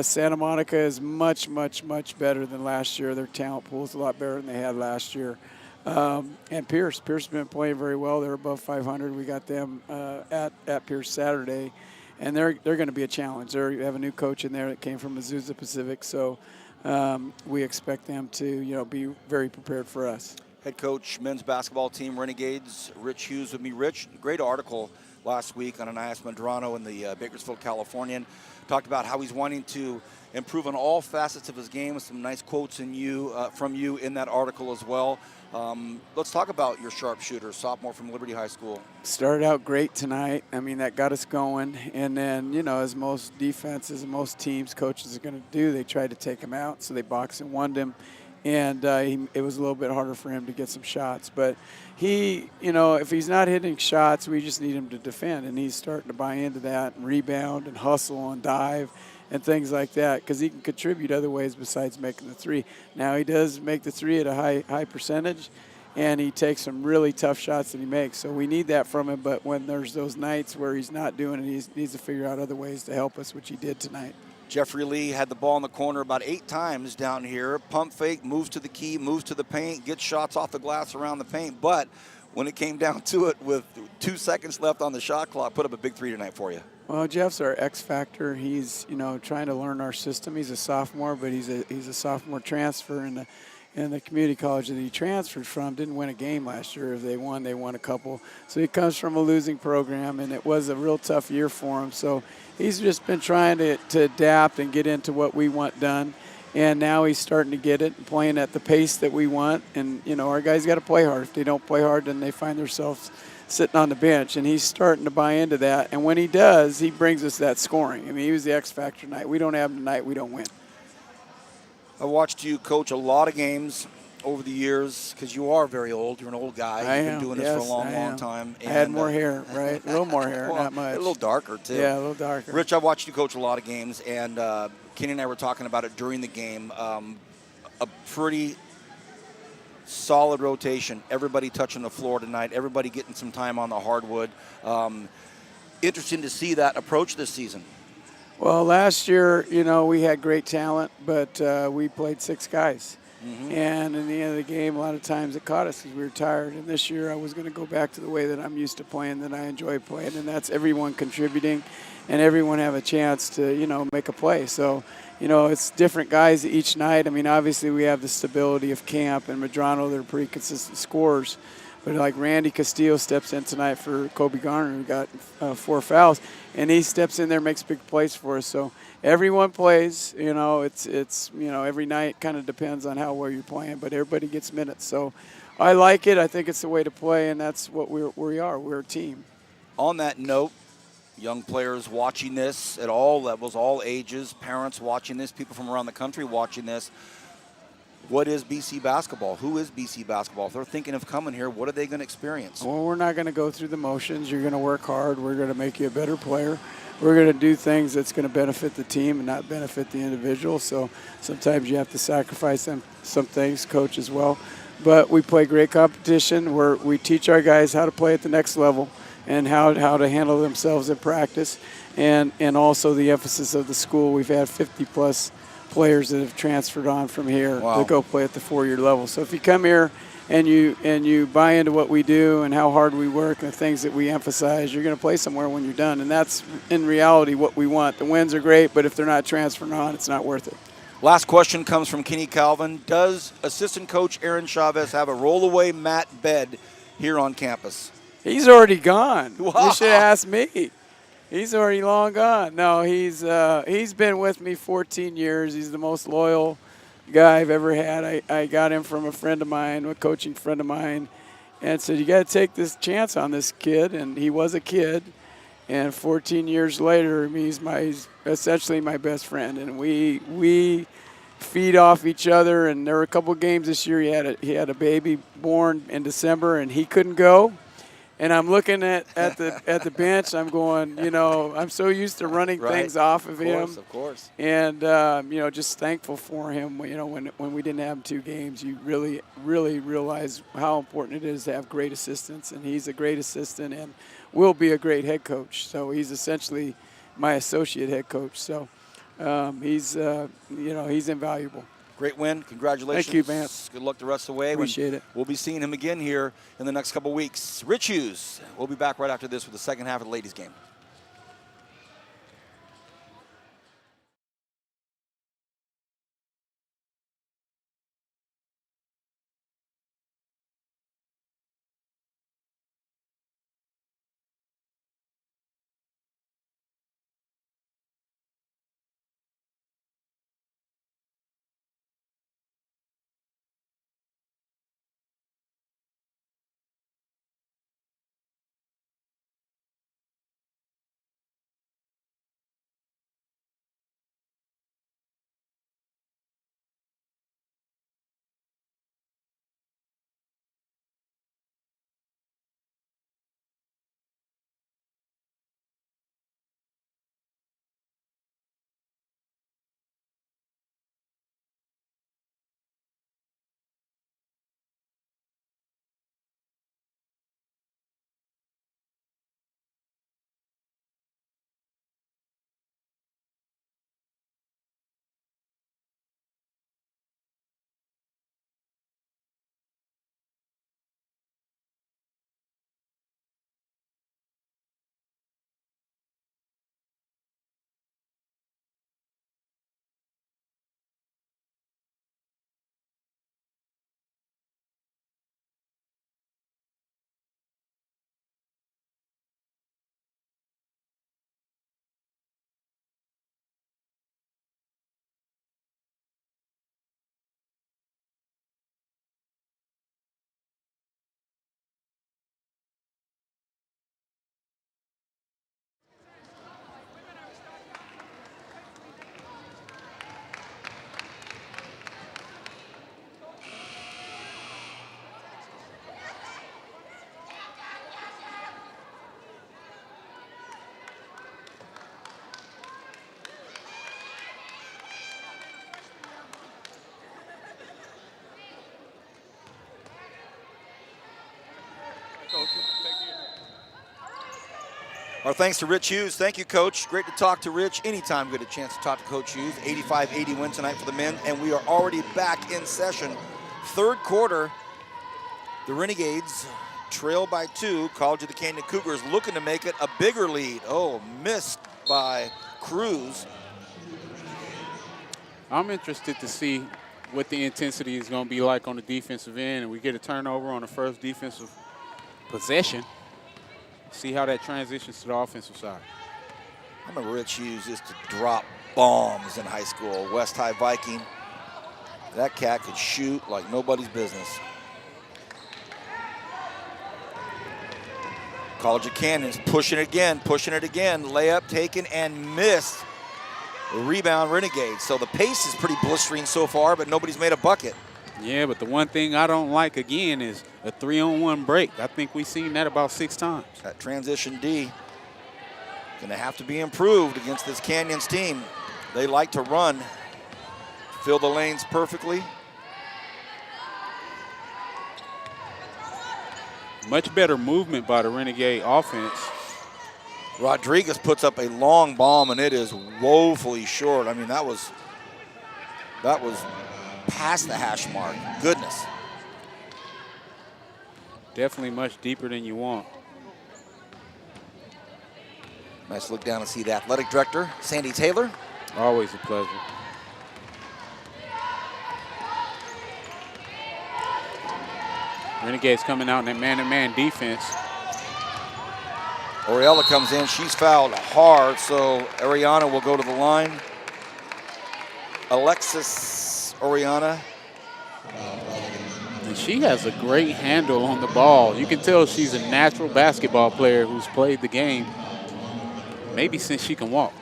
Santa Monica is much, much, much better than last year. Their talent pool is a lot better than they had last year. And Pierce has been playing very well. They're above 500. We got them at Pierce Saturday. And they're going to be a challenge. They have a new coach in there that came from Azusa Pacific, so we expect them to, be very prepared for us. Head coach, men's basketball team, Renegades, Rich Hughes with me. Rich, great article last week on Anais Medrano in the Bakersfield Californian. Talked about how he's wanting to improve on all facets of his game. Some nice quotes from you in that article as well. Let's talk about your sharpshooter, sophomore from Liberty High School. Started out great tonight. I mean, that got us going. And then, as most defenses and most teams, coaches are going to do, they tried to take him out, so they boxed and won him. And it was a little bit harder for him to get some shots. But he, if he's not hitting shots, we just need him to defend. And he's starting to buy into that and rebound and hustle and dive. and things like that, because he can contribute other ways besides making the three. Now he does make the three at a high percentage, and he takes some really tough shots that he makes. So we need that from him, but when there's those nights where he's not doing it, he needs to figure out other ways to help us, which he did tonight. Jeffrey Lee had the ball in the corner about 8 times down here. Pump fake, moves to the key, moves to the paint, gets shots off the glass around the paint. But when it came down to it with 2 seconds left on the shot clock, put up a big three tonight for you. Well, Jeff's our X factor. He's, trying to learn our system. He's a sophomore, but he's a sophomore transfer, and the community college that he transferred from didn't win a game last year. If they won a couple. So he comes from a losing program, and it was a real tough year for him. So he's just been trying to adapt and get into what we want done. And now he's starting to get it and playing at the pace that we want. And, our guys got to play hard. If they don't play hard, then they find themselves sitting on the bench. And he's starting to buy into that. And when he does, he brings us that scoring. I mean, he was the X factor tonight. We don't have him tonight, we don't win. I watched you coach a lot of games over the years because you are very old. You're an old guy. You've been doing this for a long time. I had more hair, right? A little more hair, well, not much. A little darker, too. Yeah, a little darker. Rich, I've watched you coach a lot of games, and Kenny and I were talking about it during the game. A pretty solid rotation. Everybody touching the floor tonight. Everybody getting some time on the hardwood. Interesting to see that approach this season. Well, last year, we had great talent, but we played 6 guys. Mm-hmm. And in the end of the game, a lot of times it caught us because we were tired. And this year I was going to go back to the way that I'm used to playing, that I enjoy playing, and that's everyone contributing and everyone have a chance to, make a play. So, it's different guys each night. I mean, obviously we have the stability of Camp and Medrano. They're pretty consistent scorers. But like Randy Castillo steps in tonight for Kobe Garner, who got 4 fouls, and he steps in there, makes big plays for us. So everyone plays. It's every night kind of depends on how well you're playing, but everybody gets minutes. So I like it. I think it's the way to play, and that's what we are. We're a team. On that note, young players watching this at all levels, all ages, parents watching this, people from around the country watching this. What is BC basketball? Who is BC basketball? If they're thinking of coming here, what are they going to experience? Well, we're not going to go through the motions. You're going to work hard. We're going to make you a better player. We're going to do things that's going to benefit the team and not benefit the individual. So sometimes you have to sacrifice some things, coach as well. But we play great competition where we teach our guys how to play at the next level and how to handle themselves in practice. And also the emphasis of the school. We've had 50-plus players that have transferred on from here to go play at the 4-year level. So if you come here and you buy into what we do and how hard we work and the things that we emphasize, you're going to play somewhere when you're done. And that's, in reality, what we want. The wins are great, but if they're not transferring on, it's not worth it. Last question comes from Kenny Calvin. Does assistant coach Aaron Chavez have a rollaway mat bed here on campus? He's already gone. Wow. You should ask me. He's already long gone. No, he's been with me 14 years. He's the most loyal guy I've ever had. I got him from a friend of mine, a coaching friend of mine, and said, you got to take this chance on this kid. And he was a kid. And 14 years later, he's essentially my best friend. And we feed off each other. And there were a couple of games this year. He had a baby born in December, and he couldn't go. And I'm looking at the bench. I'm going, I'm so used to running things off of him. Of course. And, just thankful for him. When we didn't have him 2 games, you really, really realize how important it is to have great assistants. And he's a great assistant and will be a great head coach. So he's essentially my associate head coach. So he's invaluable. Great win. Congratulations. Thank you, man. Good luck the rest of the way. Appreciate it. We'll be seeing him again here in the next couple weeks. Rich Hughes. We'll be back right after this with the second half of the ladies' game. Our thanks to Rich Hughes. Thank you, Coach. Great to talk to Rich. Anytime we get a chance to talk to Coach Hughes. 85-80 win tonight for the men, and we are already back in session. Third quarter, the Renegades trail by 2. College of the Canyon Cougars looking to make it a bigger lead. Oh, missed by Cruz. I'm interested to see what the intensity is going to be like on the defensive end, and we get a turnover on the first defensive possession. See how that transitions to the offensive side. I remember Rich Hughes used to drop bombs in high school. West High Viking. That cat could shoot like nobody's business. College of Canyons pushing it again. Layup taken and missed. Rebound Renegades. So the pace is pretty blistering so far, but nobody's made a bucket. Yeah, but the one thing I don't like, again, is a 3-on-1 break. I think we've seen that about 6 times. That transition D going to have to be improved against this Canyons team. They like to run, fill the lanes perfectly. Much better movement by the Renegade offense. Rodriguez puts up a long bomb, and it is woefully short. I mean, that was past the hash mark. Goodness. Definitely much deeper than you want. Nice look down and see the athletic director, Sandy Taylor. Always a pleasure. Renegades coming out in that man-to-man defense. Oriella comes in. She's fouled hard, so Ariana will go to the line. Alexis Oriana. And she has a great handle on the ball. You can tell she's a natural basketball player who's played the game maybe since she can walk.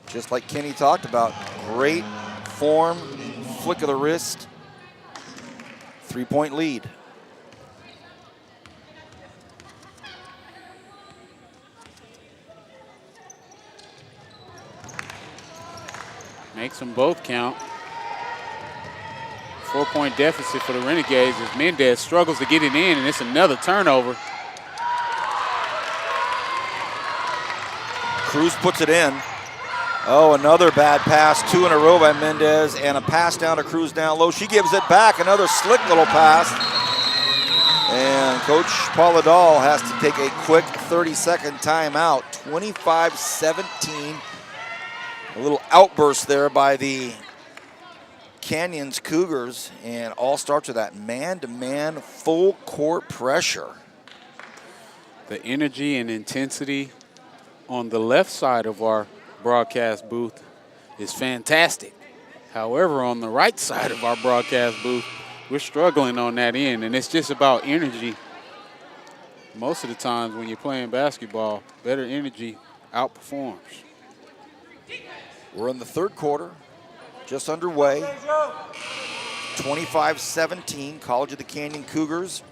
Just like Kenny talked about, great form, flick of the wrist, 3-point lead. Makes them both count. 4-point deficit for the Renegades as Mendez struggles to get it in, and it's another turnover. Cruz puts it in. Oh, another bad pass, 2 in a row by Mendez, and a pass down to Cruz down low. She gives it back, another slick little pass. And Coach Pauladol has to take a quick 30-second timeout. 25-17. A little outburst there by the Canyons Cougars, and all starts with that man-to-man full court pressure. The energy and intensity on the left side of our broadcast booth is fantastic. However, on the right side of our broadcast booth, we're struggling on that end, and it's just about energy. Most of the times when you're playing basketball, better energy outperforms. We're in the third quarter, just underway. 25-17, College of the Canyon Cougars.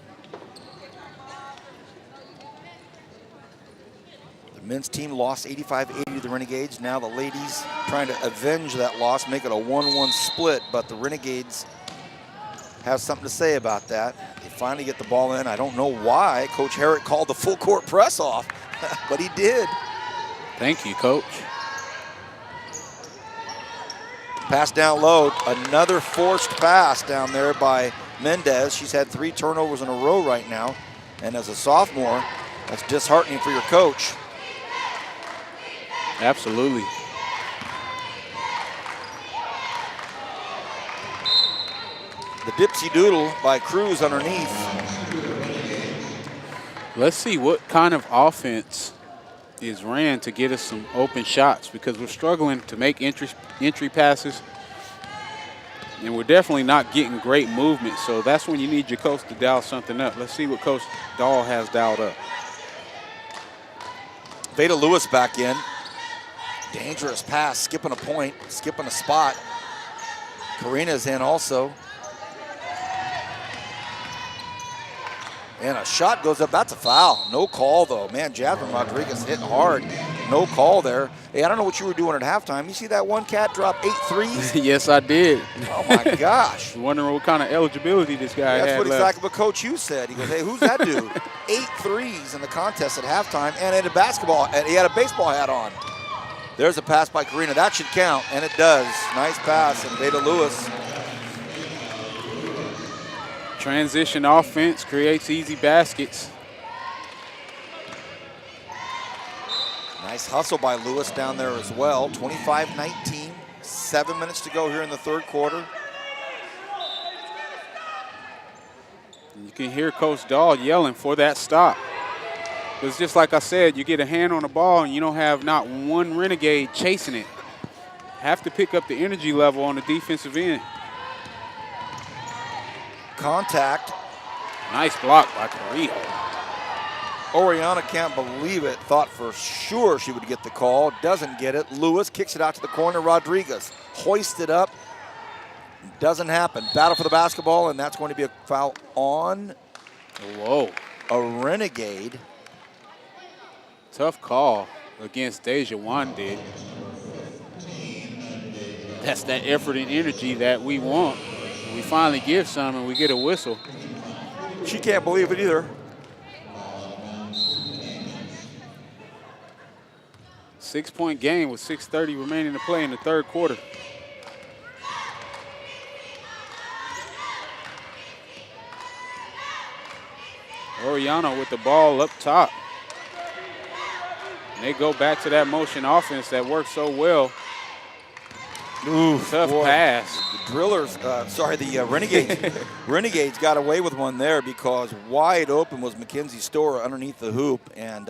The men's team lost 85-80 to the Renegades. Now the ladies trying to avenge that loss, make it a 1-1 split, but the Renegades have something to say about that. They finally get the ball in. I don't know why Coach Herrick called the full court press off, but he did. Thank you, Coach. Pass down low, another forced pass down there by Mendez. She's had 3 turnovers in a row right now. And as a sophomore, that's disheartening for your coach. Absolutely. The dipsy doodle by Cruz underneath. Let's see what kind of offense is ran to get us some open shots, because we're struggling to make entry passes, and we're definitely not getting great movement. So that's when you need your coach to dial something up. Let's see what Coach Dahl has dialed up. Veda Lewis back in. Dangerous pass, skipping a point, skipping a spot. Karina's in also. And a shot goes up. That's a foul. No call, though. Man, Jasmine Rodriguez hitting hard. No call there. Hey, I don't know what you were doing at halftime. You see that one cat drop 8 threes? Yes, I did. Oh, my gosh. Wondering what kind of eligibility this guy had That's what left. exactly what Coach Hughes said. He goes, hey, who's that dude? 8 threes in the contest at halftime, and he had a baseball hat on. There's a pass by Karina. That should count, and it does. Nice pass, and Veda Lewis. Transition offense creates easy baskets. Nice hustle by Lewis down there as well. 25-19, 7 minutes to go here in the third quarter. You can hear Coach Dahl yelling for that stop. It's just like I said, you get a hand on the ball and you don't have not one Renegade chasing it. Have to pick up the energy level on the defensive end. Contact. Nice block by Karina. Oriana can't believe it. Thought for sure she would get the call. Doesn't get it. Lewis kicks it out to the corner. Rodriguez hoists it up. Doesn't happen. Battle for the basketball, and that's going to be a foul on a Renegade. Tough call against Deja Wande. That's that effort and energy that we want. We finally give some and we get a whistle. She can't believe it either. Six-point game with 6:30 remaining to play in the third quarter. Oriana with the ball up top. And they go back to that motion offense that worked so well. Ooh, tough pass. The Drillers, the Renegades. Renegades got away with one there because wide open was Mackenzie Storer underneath the hoop. And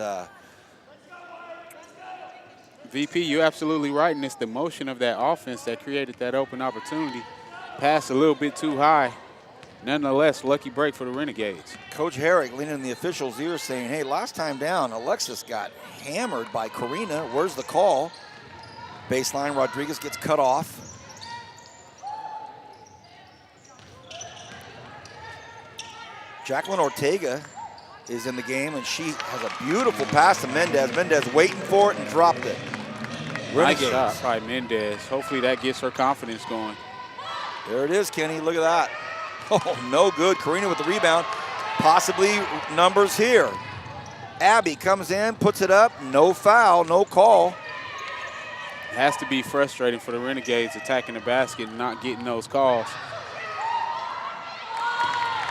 VP, you're absolutely right, and it's the motion of that offense that created that open opportunity. Pass a little bit too high. Nonetheless, lucky break for the Renegades. Coach Herrick leaning in the official's ear saying, hey, last time down, Alexis got hammered by Karina. Where's the call? Baseline, Rodriguez gets cut off. Jacqueline Ortega is in the game, and she has a beautiful pass to Mendez. Mendez waiting for it and dropped it. Nice shot by Mendez. Hopefully that gets her confidence going. There it is, Kenny. Look at that. Oh, no good. Karina with the rebound. Possibly numbers here. Abby comes in, puts it up. No foul, no call. It has to be frustrating for the Renegades attacking the basket and not getting those calls.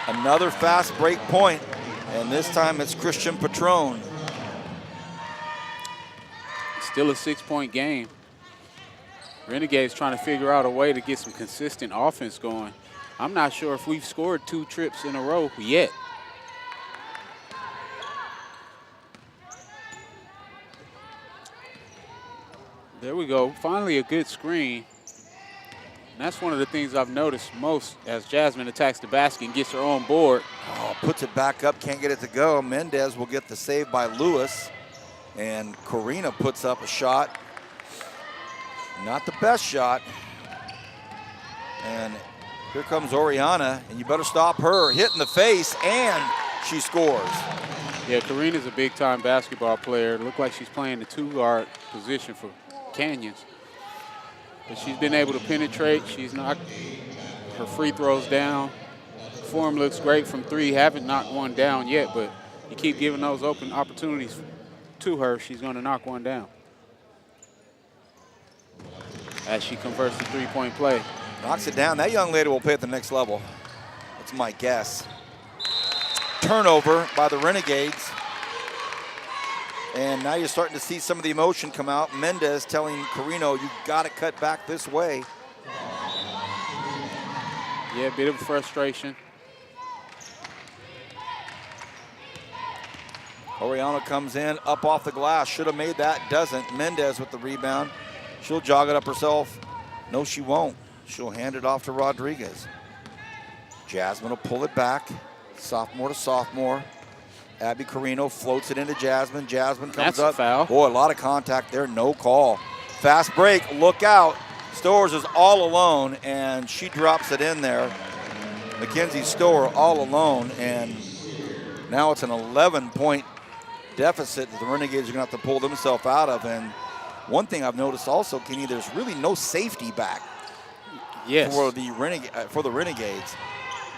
Another fast break point, and this time it's Christian Patron. Still a 6-point game. Renegades trying to figure out a way to get some consistent offense going. I'm not sure if we've scored 2 trips in a row yet. There we go. Finally a good screen. And that's one of the things I've noticed most as Jasmine attacks the basket and gets her on board. Oh, puts it back up, can't get it to go. Mendez will get the save by Lewis. And Karina puts up a shot. Not the best shot. And here comes Oriana, and you better stop her. Hit in the face, and she scores. Yeah, Karina's a big-time basketball player. Looked like she's playing the 2-guard position for Canyons. But she's been able to penetrate. She's knocked her free throws down. Form looks great from 3. Haven't knocked one down yet, but you keep giving those open opportunities to her, she's going to knock one down. As she converts the 3-point play. Knocks it down. That young lady will play at the next level. That's my guess. Turnover by the Renegades. And now you're starting to see some of the emotion come out. Mendez telling Carino, you got to cut back this way. Yeah, a bit of frustration. Oriana comes in, up off the glass. Should have made that, doesn't. Mendez with the rebound. She'll jog it up herself. No, she won't. She'll hand it off to Rodriguez. Jasmine will pull it back. Sophomore to sophomore. Abby Carino floats it into Jasmine. Jasmine comes up. That's a foul. Boy, a lot of contact there, no call. Fast break, look out. Stowers is all alone, and she drops it in there. Mackenzie Storer all alone, and Now it's an 11-point deficit that the Renegades are going to have to pull themselves out of. And one thing I've noticed also, Kenny, there's really no safety back for the Renegades.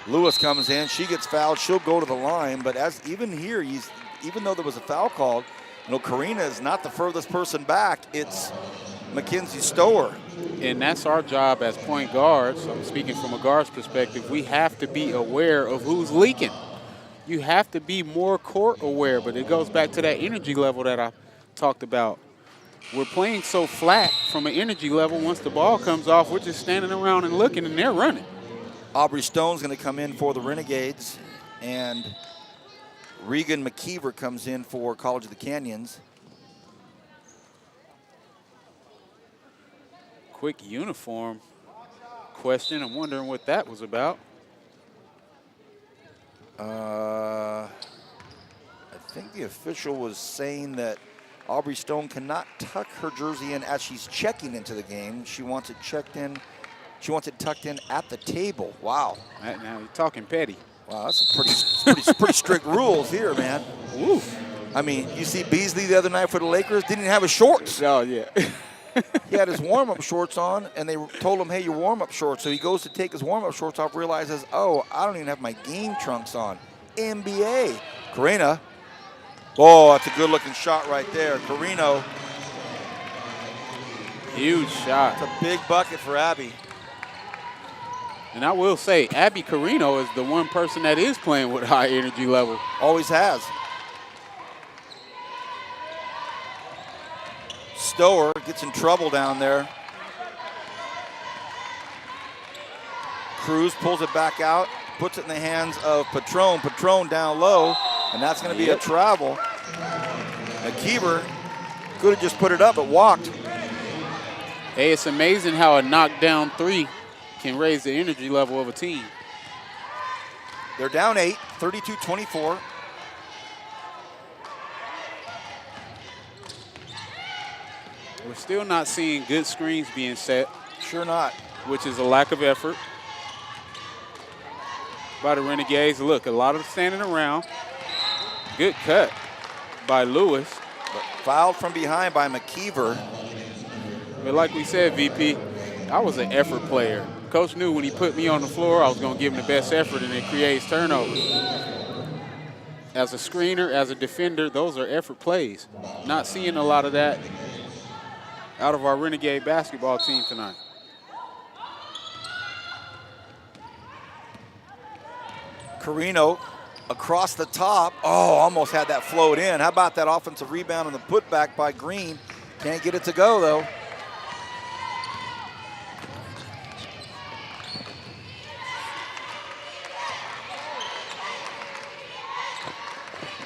Lewis comes in, she gets fouled, she'll go to the line. But even though there was a foul called, Karina is not the furthest person back. It's Mackenzie Stower. And that's our job as point guards. I'm speaking from a guard's perspective. We have to be aware of who's leaking. You have to be more court aware, but it goes back to that energy level that I talked about. We're playing so flat from an energy level. Once the ball comes off, we're just standing around and looking, and they're running. Aubrey Stone's going to come in for the Renegades, and Regan McKeever comes in for College of the Canyons. Quick uniform question. I'm wondering what that was about. I think the official was saying that Aubrey Stone cannot tuck her jersey in as she's checking into the game. She wants it checked in. She wants it tucked in at the table. Wow. Now you're talking petty. Wow, that's pretty strict rules here, man. Woo. I mean, you see Beasley the other night for the Lakers, didn't even have his shorts. Oh, yeah. He had his warm-up shorts on, and they told him, hey, your warm-up shorts. So he goes to take his warm-up shorts off, realizes, oh, I don't even have my game trunks on. NBA. Carino. Oh, that's a good-looking shot right there. Carino. Huge shot. It's a big bucket for Abby. And I will say, Abby Carino is the one person that is playing with high energy level. Always has. Stower gets in trouble down there. Cruz pulls it back out, puts it in the hands of Patron. Patron down low, and that's going to be a travel. McKeever could have just put it up, but walked. Hey, it's amazing how a knockdown three can raise the energy level of a team. They're down 8, 32-24. We're still not seeing good screens being set. Sure not. Which is a lack of effort by the Renegades. Look, a lot of them standing around. Good cut by Lewis. But fouled from behind by McKeever. But like we said, VP, I was an effort player. Coach knew when he put me on the floor, I was going to give him the best effort, and it creates turnovers. As a screener, as a defender, those are effort plays. Not seeing a lot of that out of our Renegade basketball team tonight. Carino across the top. Oh, almost had that float in. How about that offensive rebound and the putback by Green? Can't get it to go, though.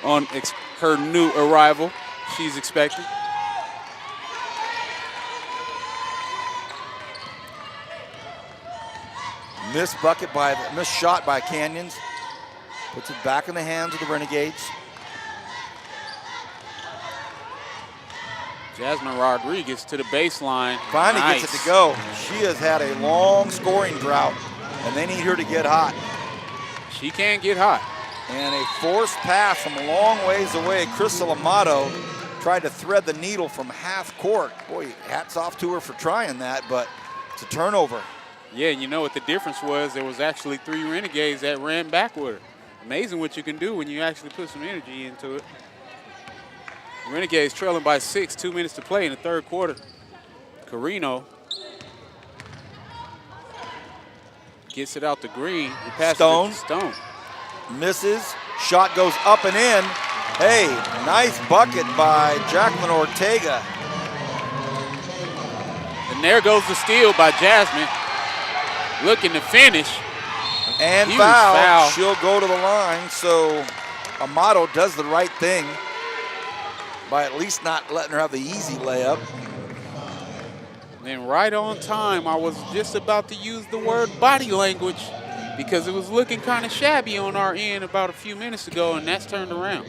On her new arrival, she's expecting. Missed shot by Canyons. Puts it back in the hands of the Renegades. Jasmine Rodriguez to the baseline. Finally nice. Gets it to go. She has had a long scoring drought, and they need her to get hot. She can get hot. And a forced pass from a long ways away. Crystal Amato tried to thread the needle from half court. Boy, hats off to her for trying that, but it's a turnover. Yeah, you know what the difference was? There was actually 3 Renegades that ran back with her. Amazing what you can do when you actually put some energy into it. Renegades trailing by 6, 2 minutes to play in the third quarter. Carino gets it out to Green. He passes Stone. it to Stone. Misses. Shot goes up and in. Hey, nice bucket by Jacqueline Ortega. And there goes the steal by Jasmine. Looking to finish. And Huge foul. She'll go to the line. So Amato does the right thing by at least not letting her have the easy layup. And right on time, I was just about to use the word body language because it was looking kind of shabby on our end about a few minutes ago, and that's turned around.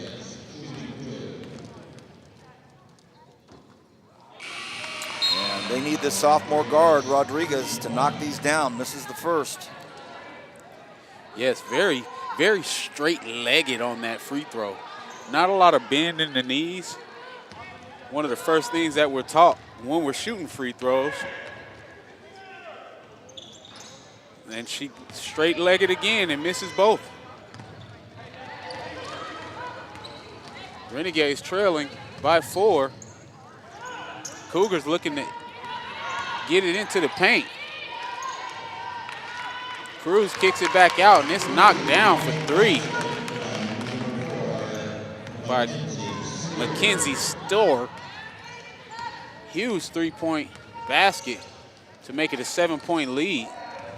And they need the sophomore guard, Rodriguez, to knock these down. This is the first. Yes, very, very straight-legged on that free throw. Not a lot of bend in the knees. One of the first things that we're taught when we're shooting free throws. And she straight-legged again and misses both. Renegades trailing by 4. Cougars looking to get it into the paint. Cruz kicks it back out, and it's knocked down for 3 by Mackenzie Storr. Huge three-point basket to make it a 7-point lead.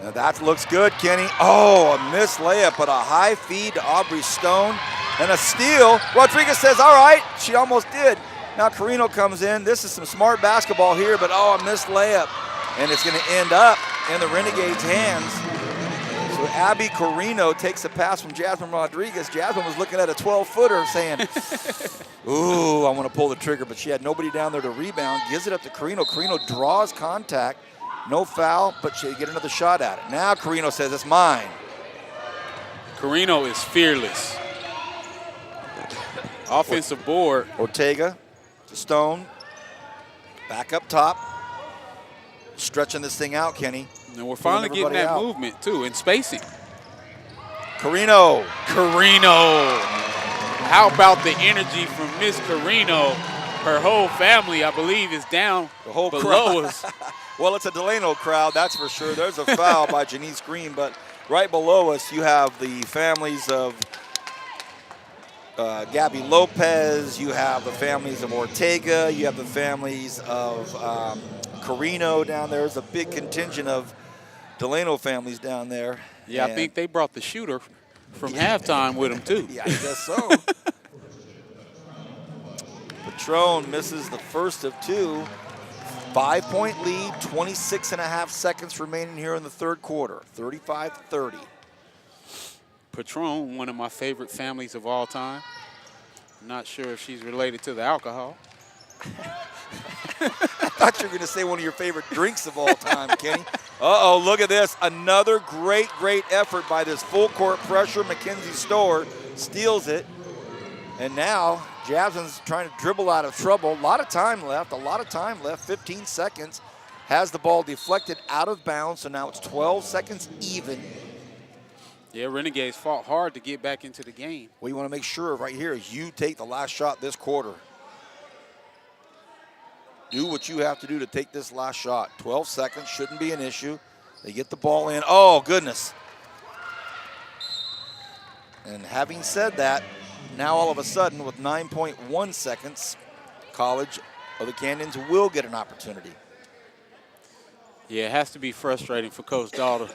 Now that looks good, Kenny. Oh, a missed layup, but a high feed to Aubrey Stone. And a steal. Rodriguez says, all right, she almost did. Now Carino comes in. This is some smart basketball here, but oh, a missed layup. And it's going to end up in the Renegades' hands. So Abby Carino takes a pass from Jasmine Rodriguez. Jasmine was looking at a 12-footer saying, ooh, I want to pull the trigger, but she had nobody down there to rebound. Gives it up to Carino. Carino draws contact. No foul, but she get another shot at it. Now Carino says, it's mine. Carino is fearless. Offensive board. Ortega to Stone. Back up top. Stretching this thing out, Kenny. And we're finally getting that movement, too, and spacing. Carino. How about the energy from Miss Carino? Her whole family, I believe, is down the whole below us. Well, it's a Delano crowd, that's for sure. There's a foul by Janice Green, but right below us, you have the families of Gabby Lopez. You have the families of Ortega. You have the families of Carino down there. There's a big contingent of Delano families down there. Yeah, I think they brought the shooter from halftime with them, too. Yeah, I guess so. Patron misses the first of 2. 5-point lead, 26.5 seconds remaining here in the third quarter, 35-30. Patron, one of my favorite families of all time. I'm not sure if she's related to the alcohol. I thought you were going to say one of your favorite drinks of all time, Kenny. Uh-oh, look at this. Another great effort by this full-court pressure. Mackenzie Storr steals it. And now Jasmine's trying to dribble out of trouble. A lot of time left, 15 seconds. Has the ball deflected out of bounds, so now it's 12 seconds even. Yeah, Renegades fought hard to get back into the game. What you want to make sure of right here is you take the last shot this quarter. Do what you have to do to take this last shot. 12 seconds, shouldn't be an issue. They get the ball in. Oh, goodness. And having said that, now all of a sudden with 9.1 seconds, College of the Canyons will get an opportunity. Yeah, it has to be frustrating for Coach Dahl to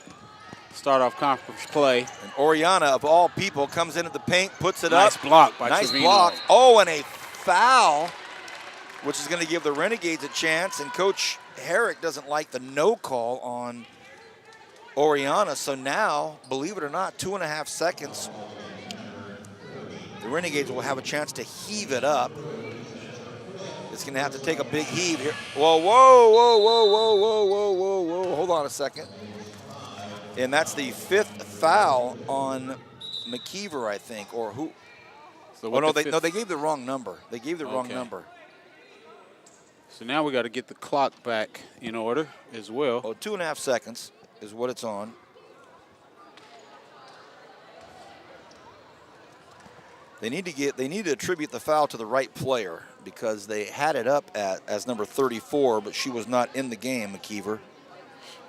start off conference play. And Oriana, of all people, comes into the paint, puts it nice up. Block by nice Trevino. block. Oh, and a foul, which is going to give the Renegades a chance. And Coach Herrick doesn't like the no call on Oriana. So now, believe it or not, 2.5 seconds. The Renegades will have a chance to heave it up. It's going to have to take a big heave here. Whoa. Hold on a second. And that's the 5th foul on McKeever, I think, or who? So oh, no, they gave the wrong number. They gave the wrong number. So now we got to get the clock back in order as well. Oh, 2.5 seconds is what it's on. They need to attribute the foul to the right player because they had it up as number 34, but she was not in the game, McKeever.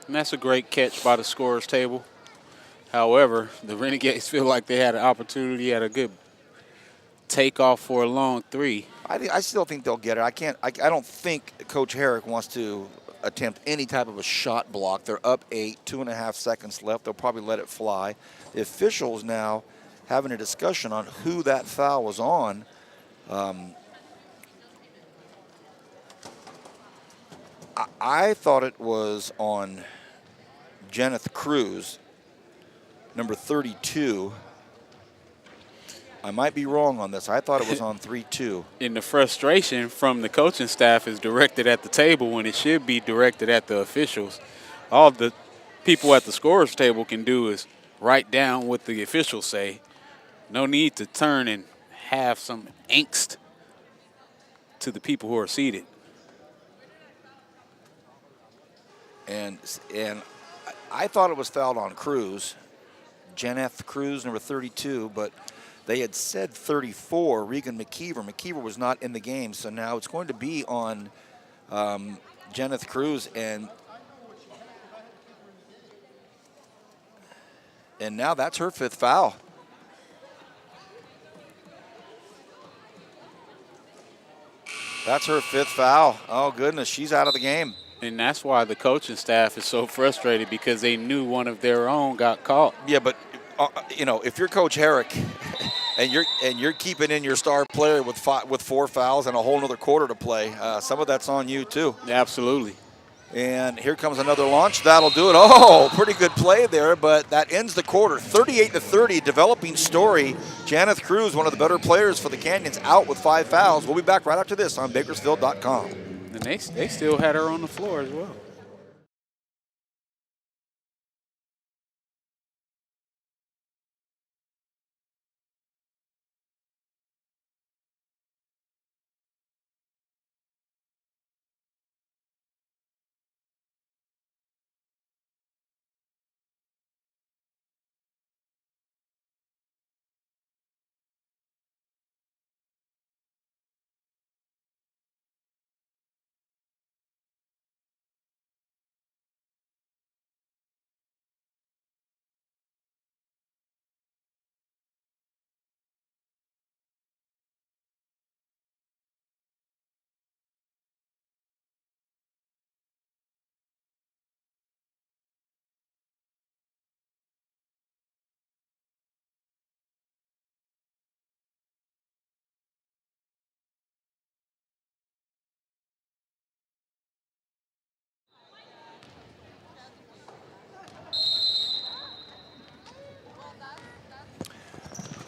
And that's a great catch by the scorer's table. However, the Renegades feel like they had an opportunity at a good takeoff for a long 3. I still think they'll get it. I don't think Coach Herrick wants to attempt any type of a shot block. They're up 8, 2.5 seconds left. They'll probably let it fly. The officials now having a discussion on who that foul was on. I thought it was on Jeneth Cruz, number 32. I might be wrong on this. I thought it was on 3-2. And the frustration from the coaching staff is directed at the table when it should be directed at the officials. All the people at the scorer's table can do is write down what the officials say No need to turn and have some angst to the people who are seated. And I thought it was fouled on Cruz, Jeneth Cruz, number 32, but they had said 34, Regan McKeever. McKeever was not in the game, so now it's going to be on Jeneth Cruz, and now that's her 5th foul. That's her 5th foul. Oh, goodness, she's out of the game. And that's why the coaching staff is so frustrated, because they knew one of their own got caught. Yeah, but if you're Coach Herrick and you're keeping in your star player with 4 fouls and a whole other quarter to play, some of that's on you too. Absolutely. And here comes another launch. That'll do it. Oh, pretty good play there, but that ends the quarter. 38-30, developing story. Janeth Cruz, one of the better players for the Canyons, out with 5 fouls. We'll be back right after this on Bakersfield.com. And they still had her on the floor as well.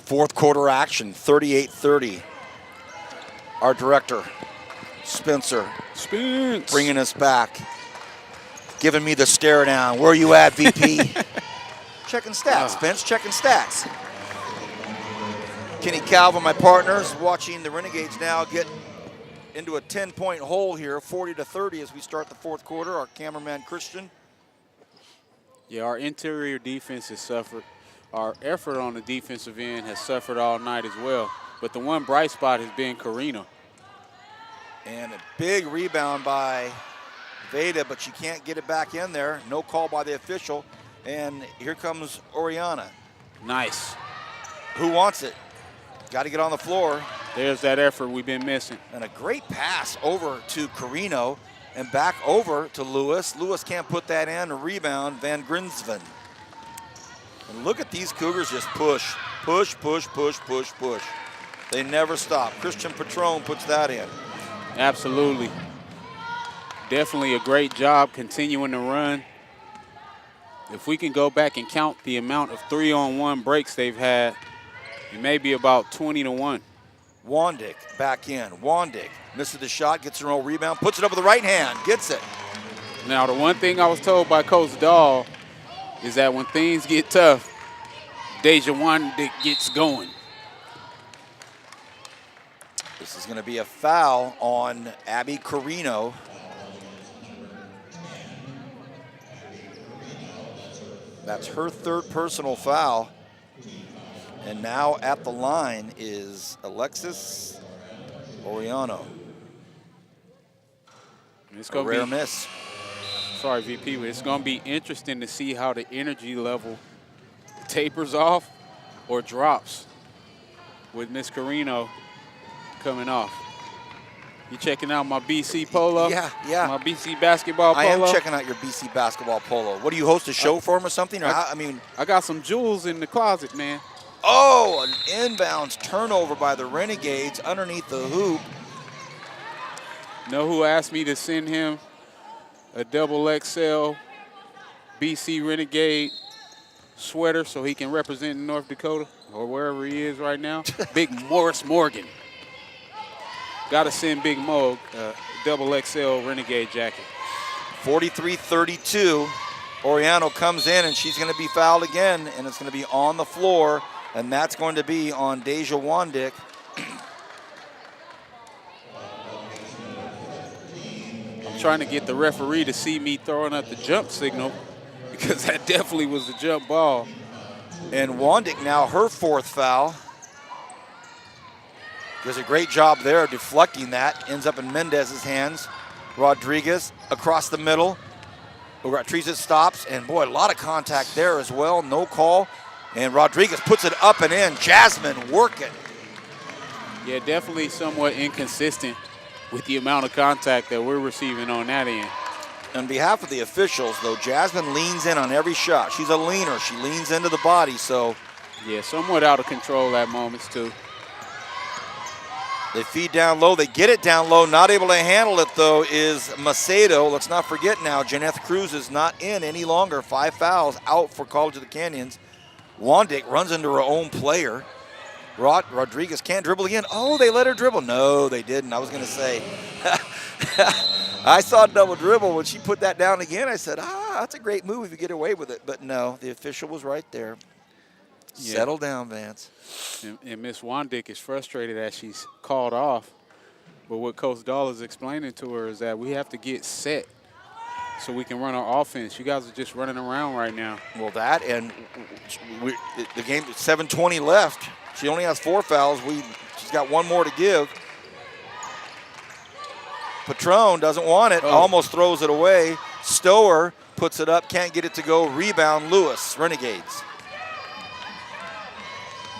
Fourth quarter action, 38-30. Our director, Spencer, bringing us back, giving me the stare down. Where are you at, VP? Checking stats, Spence, checking stats. Kenny Calvin, my partners, watching the Renegades now get into a 10-point hole here, 40-30 as we start the fourth quarter. Our cameraman, Christian. Yeah, our interior defense has suffered. Our effort on the defensive end has suffered all night as well. But the one bright spot has been Carino. And a big rebound by Veda, but she can't get it back in there. No call by the official. And here comes Oriana. Nice. Who wants it? Got to get on the floor. There's that effort we've been missing. And a great pass over to Carino and back over to Lewis. Lewis can't put that in. A rebound, Van Grinsven. And look at these Cougars just push, push, push, push, push, push. They never stop. Christian Patron puts that in. Absolutely. Definitely a great job continuing to run. If we can go back and count the amount of 3-on-1 breaks they've had, it may be about 20-1. Wandick back in. Wandick misses the shot, gets her own rebound, puts it up with the right hand, gets it. Now, the one thing I was told by Coach Dahl is that when things get tough, Deja Wandick gets going. This is going to be a foul on Abby Carino. That's her third personal foul. And now at the line is Alexis Oriano. It's a rare miss. Sorry, VP, but it's going to be interesting to see how the energy level tapers off or drops with Miss Carino coming off. You checking out my BC polo? Yeah. My BC basketball polo? I am checking out your BC basketball polo. What, do you host a show for him or something? Or I got some jewels in the closet, man. Oh, an inbounds turnover by the Renegades underneath the hoop. Know who asked me to send him a XXL BC Renegade sweater so he can represent North Dakota or wherever he is right now? Big Morris Morgan. Got to send Big Mo XXL Renegade jacket. 43-32. Oriano comes in, and she's going to be fouled again, and it's going to be on the floor. and that's going to be on Deja Wandick. I'm trying to get the referee to see me throwing up the jump signal because that definitely was a jump ball. And Wandick now her 4th foul. Does a great job there deflecting that. Ends up in Mendez's hands. Rodriguez across the middle. Rodriguez stops, and boy, a lot of contact there as well. No call. And Rodriguez puts it up and in. Jasmine working. Yeah, definitely somewhat inconsistent with the amount of contact that we're receiving on that end. On behalf of the officials, though, Jasmine leans in on every shot. She's a leaner. She leans into the body, so. Yeah, somewhat out of control at moments, too. They feed down low. They get it down low. Not able to handle it, though, is Macedo. Let's not forget now, Janeth Cruz is not in any longer. 5 fouls out for College of the Canyons. Wandick runs into her own player. Rodriguez can't dribble again. Oh, they let her dribble. No, they didn't. I was going to say. I saw double dribble. When she put that down again, I said, that's a great move if you get away with it. But no, the official was right there. Yeah. Settle down, Vance. And Miss Wandick is frustrated as she's called off. But what Coach Dahl is explaining to her is that we have to get set so we can run our offense. You guys are just running around right now. Well, that and the game, 7:20 left. She only has 4 fouls. She's got 1 more to give. Patron doesn't want it, almost throws it away. Stower puts it up, can't get it to go. Rebound, Lewis, Renegades.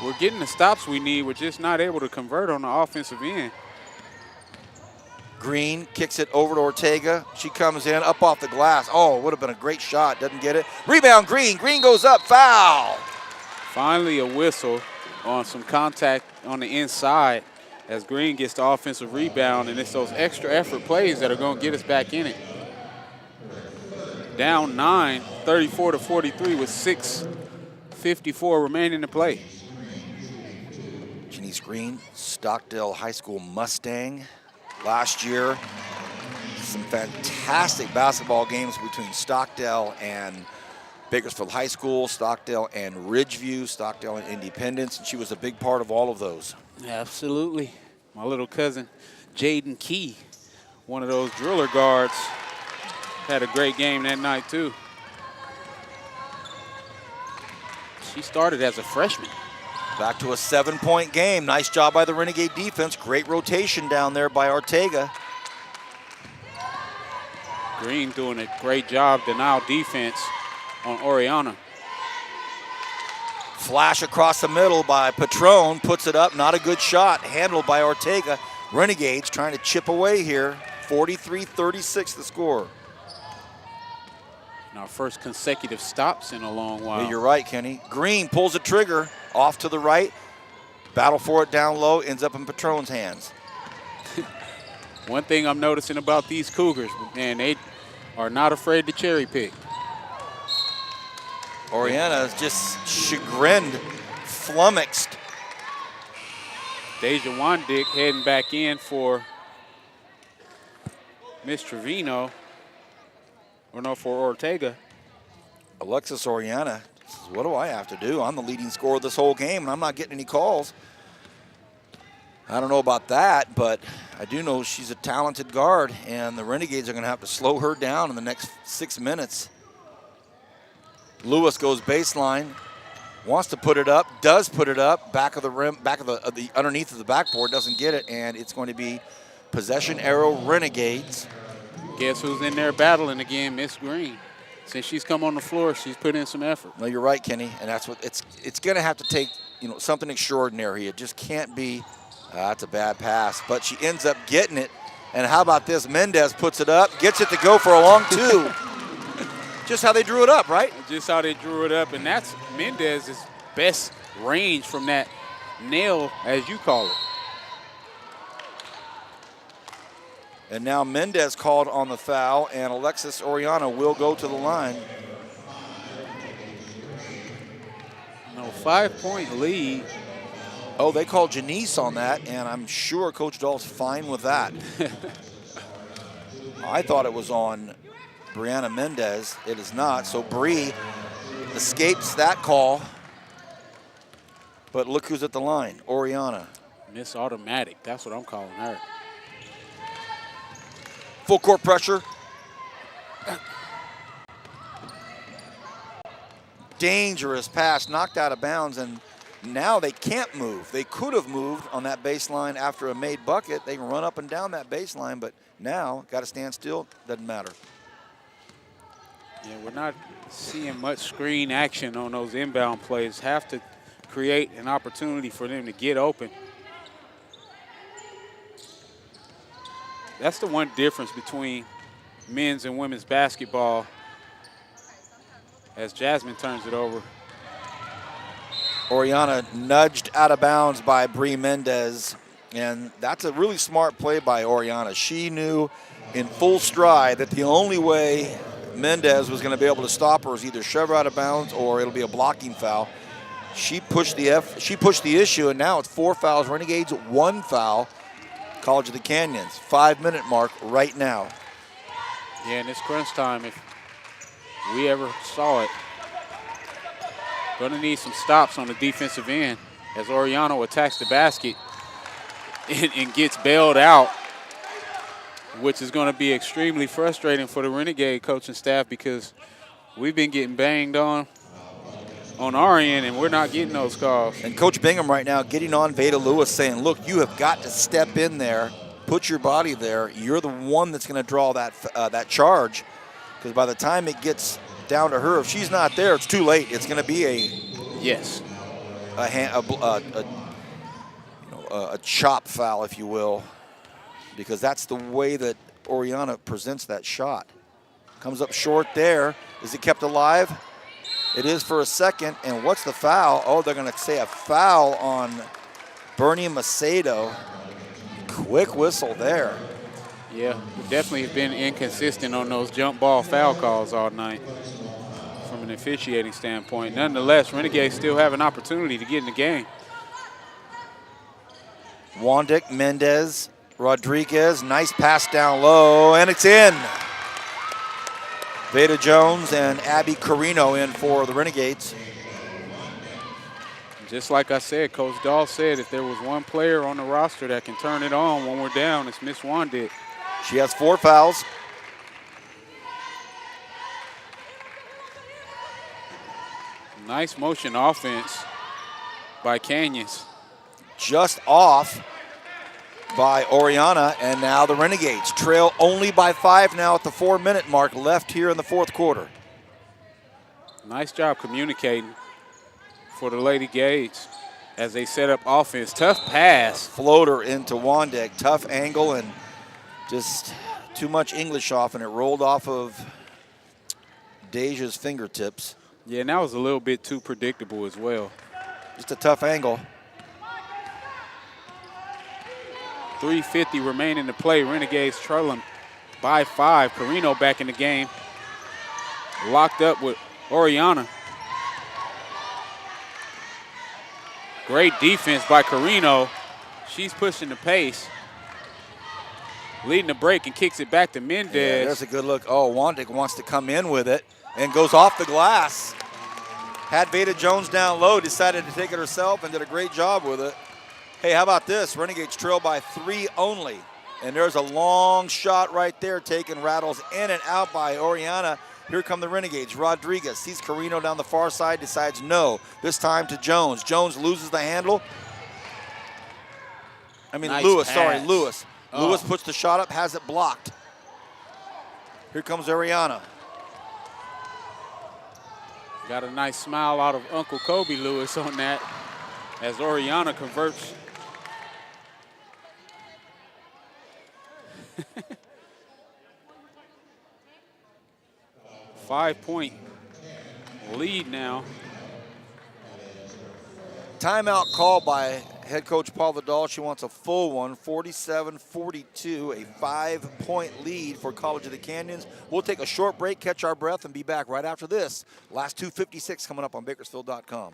We're getting the stops we need. We're just not able to convert on the offensive end. Green kicks it over to Ortega. She comes in, up off the glass. Oh, it would have been a great shot. Doesn't get it. Rebound, Green. Green goes up. Foul. Finally a whistle on some contact on the inside as Green gets the offensive rebound, and it's those extra effort plays that are going to get us back in it. Down 9, 34-43 with 6:54 remaining to play. Janice Green, Stockdale High School Mustang. Last year, some fantastic basketball games between Stockdale and Bakersfield High School, Stockdale and Ridgeview, Stockdale and Independence, and she was a big part of all of those. Absolutely. My little cousin, Jaden Key, one of those driller guards, had a great game that night too. She started as a freshman. Back to a 7-point game. Nice job by the Renegade defense. Great rotation down there by Ortega. Green doing a great job, denial defense on Oriana. Flash across the middle by Patron, puts it up, not a good shot, handled by Ortega. Renegades trying to chip away here. 43-36 the score. And our first consecutive stops in a long while. Yeah, you're right, Kenny. Green pulls the trigger off to the right. Battle for it down low, ends up in Patron's hands. One thing I'm noticing about these Cougars, man, they are not afraid to cherry pick. Oriana is just chagrined, flummoxed. Deja Wandick heading back in for Miss Trevino, or no, for Ortega. Alexis Oriana says, what do I have to do? I'm the leading scorer this whole game, and I'm not getting any calls. I don't know about that, but I do know she's a talented guard, and the Renegades are going to have to slow her down in the next 6 minutes. Lewis goes baseline, wants to put it up, does put it up, back of the rim, back of the underneath of the backboard, doesn't get it, and it's going to be possession arrow Renegades. Guess who's in there battling again? Miss Green. Since she's come on the floor, she's put in some effort. No, you're right, Kenny, and that's what it's going to have to take. Something extraordinary. It just can't be. That's a bad pass, but she ends up getting it. And how about this? Mendez puts it up, gets it to go for a long 2. Just how they drew it up, right? Just how they drew it up, and that's Mendez's best range from that nail, as you call it. And now Mendez called on the foul, and Alexis Oriana will go to the line. No, 5-point lead. Oh, they called Janice on that, and I'm sure Coach Dahl's fine with that. I thought it was on Brianna Mendez. It is not, so Bree escapes that call. But look who's at the line, Oriana. Miss Automatic, that's what I'm calling her. Full court pressure. Dangerous pass, knocked out of bounds, and now they can't move. They could have moved on that baseline after a made bucket. They can run up and down that baseline, but now got to stand still, doesn't matter. Yeah, we're not seeing much screen action on those inbound plays. Have to create an opportunity for them to get open. That's the one difference between men's and women's basketball. As Jasmine turns it over. Oriana nudged out of bounds by Bree Mendez, and that's a really smart play by Oriana. She knew in full stride that the only way Mendez was going to be able to stop her is either shove her out of bounds or it'll be a blocking foul. She pushed the issue, and now it's 4 fouls. Renegades 1 foul. College of the Canyons, 5-minute mark right now. Yeah, and it's crunch time if we ever saw it. Going to need some stops on the defensive end as Oriana attacks the basket and gets bailed out, which is going to be extremely frustrating for the Renegade coaching staff because we've been getting banged on our end, and we're not getting those calls. And Coach Bingham right now getting on Veda Lewis saying, look, you have got to step in there, put your body there. You're the one that's going to draw that charge, because by the time it gets down to her, if she's not there, it's too late. It's going to be a chop foul, if you will, because that's the way that Oriana presents that shot. Comes up short there. Is it kept alive? It is for a second, and what's the foul? Oh, they're going to say a foul on Bernie Macedo. Quick whistle there. Yeah, definitely have been inconsistent on those jump ball foul calls all night from an officiating standpoint. Nonetheless, Renegades still have an opportunity to get in the game. Wandick, Mendez, Rodriguez, nice pass down low, and it's in. Veda Jones and Abby Carino in for the Renegades. Just like I said, Coach Dahl said, if there was one player on the roster that can turn it on when we're down, it's Miss Wandick. She has 4 fouls. Nice motion offense by Canyons. Just off by Oriana, and now the Renegades trail only by 5 now at the 4-minute mark left here in the 4th quarter. Nice job communicating for the Lady Gades as they set up offense. Tough pass. Floater into Wandick, tough angle, and just too much English off, and it rolled off of Deja's fingertips. Yeah, and that was a little bit too predictable as well. Just a tough angle. 3:50 remaining to play. Renegades trailing by 5. Carino back in the game. Locked up with Oriana. Great defense by Carino. She's pushing the pace. Leading the break and kicks it back to Mendez. Yeah, there's a good look. Oh, Wandick wants to come in with it and goes off the glass. Had Veda Jones down low, decided to take it herself and did a great job with it. Hey, how about this? Renegades trail by 3 only. And there's a long shot right there taken, rattles in and out by Oriana. Here come the Renegades. Rodriguez sees Carino down the far side, decides no. This time to Jones. Jones loses the handle. Nice Lewis, pass. sorry, Lewis. Oh. Lewis puts the shot up, has it blocked. Here comes Oriana. Got a nice smile out of Uncle Kobe Lewis on that as Oriana converts. 5-point lead now. Timeout call by head coach Paul Vidal. She wants a full one, 47-42, a 5-point lead for College of the Canyons. We'll take a short break, catch our breath, and be back right after this. Last 2:56 coming up on Bakersfield.com.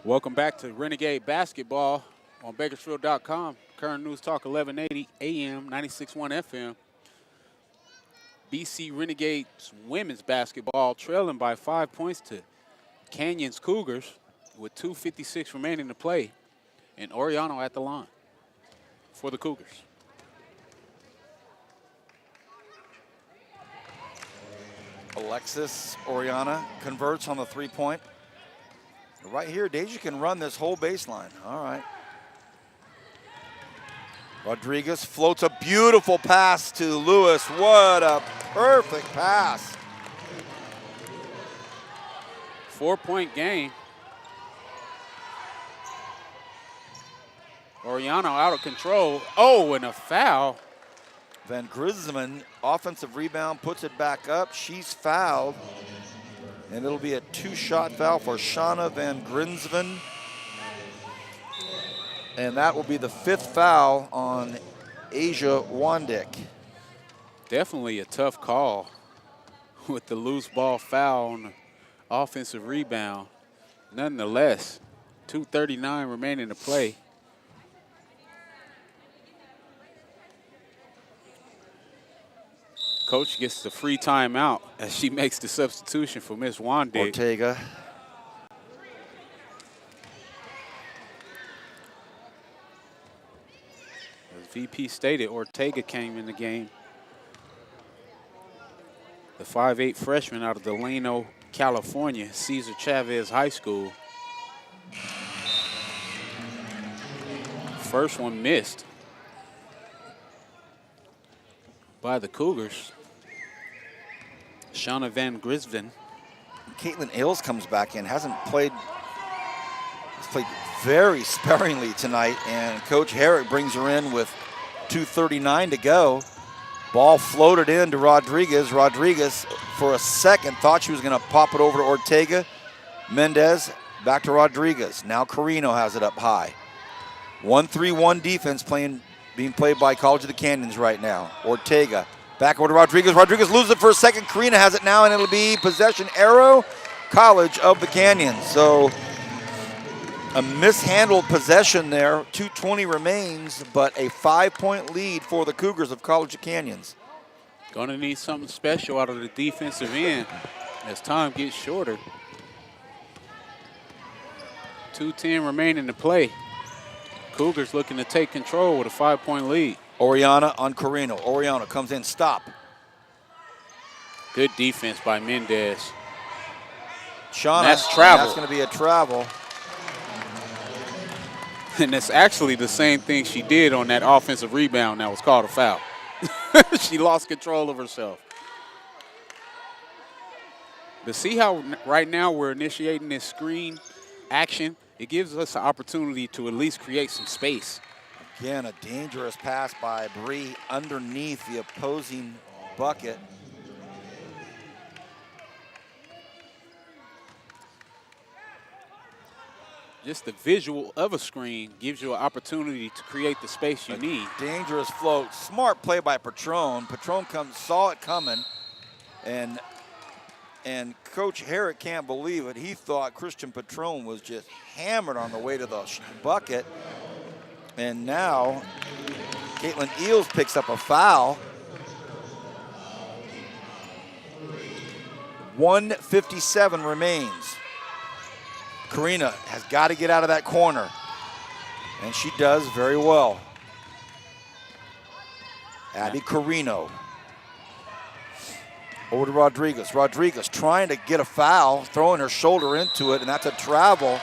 Welcome back to Renegade Basketball on Bakersfield.com. Current News Talk 1180 AM, 96.1 FM. BC Renegades women's basketball trailing by 5 points to Canyons Cougars with 2:56 remaining to play. And Oriano at the line for the Cougars. Alexis Oriana converts on the three-point. Right here, Deja can run this whole baseline. All right. Rodriguez floats a beautiful pass to Lewis. What a perfect pass. 4-point game. Oriano out of control. Oh, and a foul. Van Grisman, offensive rebound, puts it back up. She's fouled. And it'll be a two-shot foul for Shauna Van Grinsven. And that will be the 5th foul on Asia Wandick. Definitely a tough call with the loose ball foul on the offensive rebound. Nonetheless, 2:39 remaining to play. Coach gets the free timeout as she makes the substitution for Miss Wandick. Ortega. As VP stated, Ortega came in the game. The 5'8" freshman out of Delano, California, Cesar Chavez High School. First one missed by the Cougars. Shauna Van Grisven. Caitlin Ailes comes back in, has played very sparingly tonight, and Coach Herrick brings her in with 2:39 to go. Ball floated in to Rodriguez. Rodriguez, for a second, thought she was going to pop it over to Ortega. Mendez, back to Rodriguez. Now Carino has it up high. 1-3-1 defense being played by College of the Canyons right now. Ortega, back over to Rodriguez. Rodriguez loses it for a second. Carino has it now, and it'll be possession arrow, College of the Canyons. So a mishandled possession there. 2:20 remains, but a 5-point lead for the Cougars of College of Canyons. Gonna need something special out of the defensive end as time gets shorter. 2:10 remaining to play. Cougars looking to take control with a 5-point lead. Oriana on Carino. Oriana comes in, stop. Good defense by Mendez. Shauna, that's travel. That's going to be a travel. And it's actually the same thing she did on that offensive rebound that was called a foul. She lost control of herself. But see how right now we're initiating this screen action? It gives us an opportunity to at least create some space. Again, a dangerous pass by Bree underneath the opposing bucket. Just the visual of a screen gives you an opportunity to create the space you need. Dangerous float. Smart play by Patron. Patron saw it coming, and Coach Herrick can't believe it. He thought Christian Patron was just hammered on the way to the bucket. And now Caitlin Eels picks up a foul. 1:57 remains. Carina has got to get out of that corner, and she does very well. Abby Carino. Over to Rodriguez. Rodriguez trying to get a foul, throwing her shoulder into it, and that's a travel.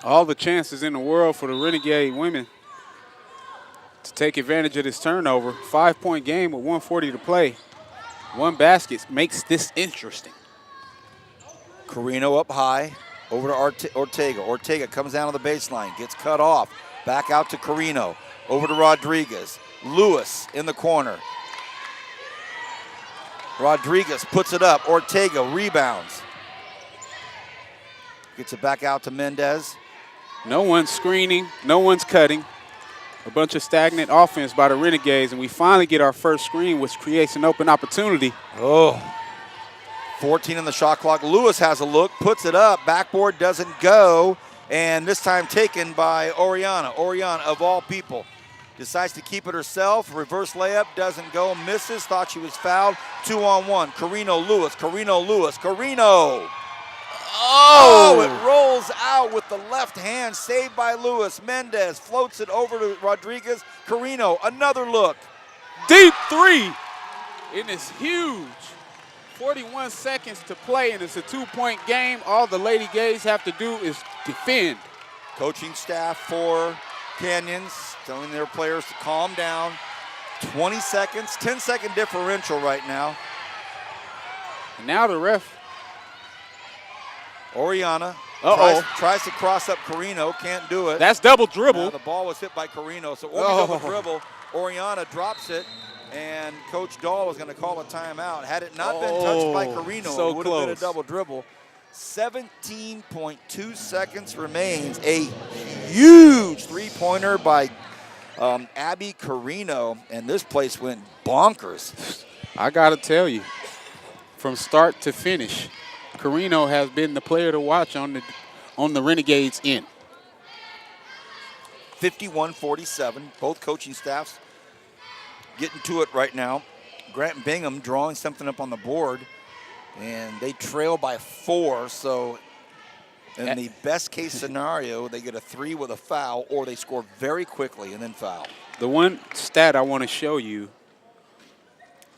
All the chances in the world for the Renegade women to take advantage of this turnover. 5-point game with 1:40 to play. One basket makes this interesting. Carino up high, over to Ortega. Ortega comes down to the baseline, gets cut off. Back out to Carino, over to Rodriguez. Lewis in the corner. Rodriguez puts it up. Ortega rebounds. Gets it back out to Mendez. No one's screening, no one's cutting. a bunch of stagnant offense by the Renegades, and we finally get our first screen, which creates an open opportunity. Oh, 14 on the shot clock. Lewis has a look, puts it up. Backboard doesn't go, and this time taken by Oriana. Oriana, of all people, decides to keep it herself. Reverse layup doesn't go, misses, thought she was fouled. 2-on-1. Carino Lewis, Carino Lewis, Carino. Oh, it rolls out with the left hand, saved by Lewis. Mendez floats it over to Rodriguez. Carino, another look. Deep three. It is huge. 41 seconds to play, and it's a 2-point game. All the Lady Gays have to do is defend. Coaching staff for Canyons telling their players to calm down. 20 seconds, 10-second differential right now. And now the ref. Oriana tries to cross up Carino, can't do it. That's double dribble. The ball was hit by Carino, so it won't be double dribble. Oriana drops it, and Coach Dahl is going to call a timeout. Had it not been touched by Carino, so it would have been a double dribble. 17.2 seconds remains. A huge three-pointer by Abby Carino, and this place went bonkers. I got to tell you, from start to finish, Carino has been the player to watch on the Renegades end. 51-47, both coaching staffs getting to it right now. Grant Bingham drawing something up on the board, and they trail by 4, so in the best case scenario, they get a 3 with a foul, or they score very quickly and then foul. The one stat I want to show you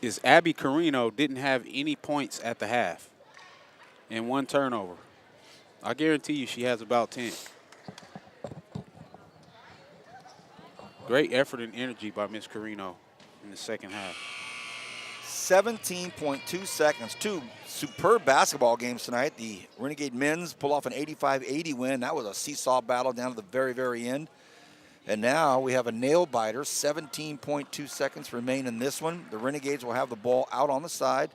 is Abby Carino didn't have any points at the half and 1 turnover. I guarantee you she has about 10. Great effort and energy by Miss Carino in the second half. 17.2 seconds. 2 superb basketball games tonight. The Renegade men's pull off an 85-80 win. That was a seesaw battle down to the very, very end. And now we have a nail biter. 17.2 seconds remain in this one. The Renegades will have the ball out on the side.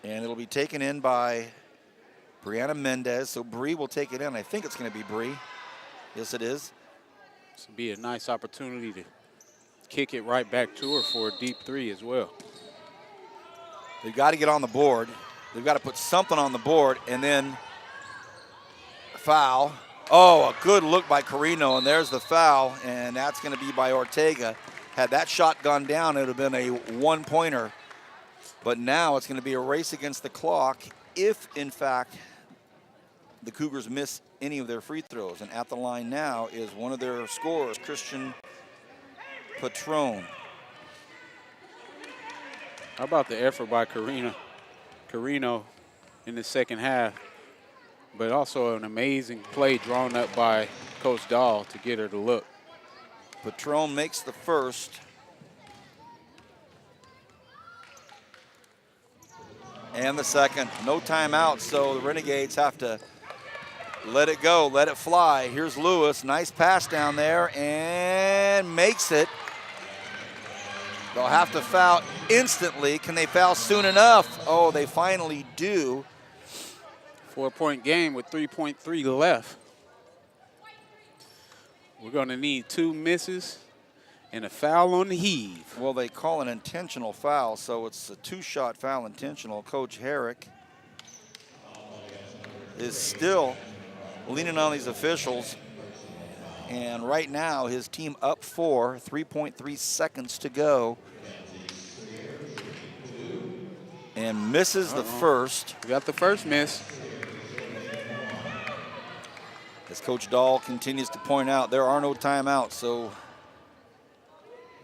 And it'll be taken in by Brianna Mendez. So Bree will take it in. I think it's going to be Bree. Yes, it is. This will be a nice opportunity to kick it right back to her for a deep 3 as well. They've got to get on the board. They've got to put something on the board, and then foul. Oh, a good look by Carino, and there's the foul, and that's going to be by Ortega. Had that shot gone down, it would have been a 1-pointer. But now it's going to be a race against the clock if, in fact, the Cougars miss any of their free throws. And at the line now is one of their scorers, Christian Patron. How about the effort by Carino in the second half, but also an amazing play drawn up by Coach Dahl to get her to look. Patron makes the first. And the second. No timeout, so the Renegades have to let it go, let it fly. Here's Lewis, nice pass down there, and makes it. They'll have to foul instantly. Can they foul soon enough? Oh, they finally do. 4-point game with 3.3 left. We're going to need 2 misses and a foul on the heave. Well, they call an intentional foul, so it's a 2-shot foul intentional. Coach Herrick is still leaning on these officials. And right now, his team up 4, 3.3 seconds to go. And misses the first. We got the first miss. As Coach Dahl continues to point out, there are no timeouts, so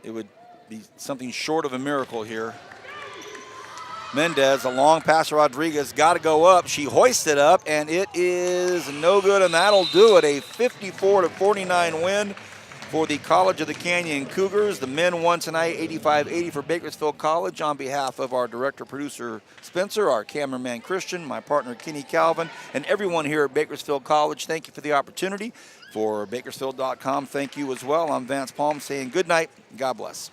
it would be something short of a miracle here. Mendez, a long pass to Rodriguez, got to go up. She hoists it up, and it is no good, and that'll do it. A 54-49 win for the College of the Canyon Cougars. The men won tonight 85-80 for Bakersfield College. On behalf of our director-producer Spencer, our cameraman Christian, my partner Kenny Calvin, and everyone here at Bakersfield College, thank you for the opportunity. For Bakersfield.com, thank you as well. I'm Vance Palm saying good night. God bless.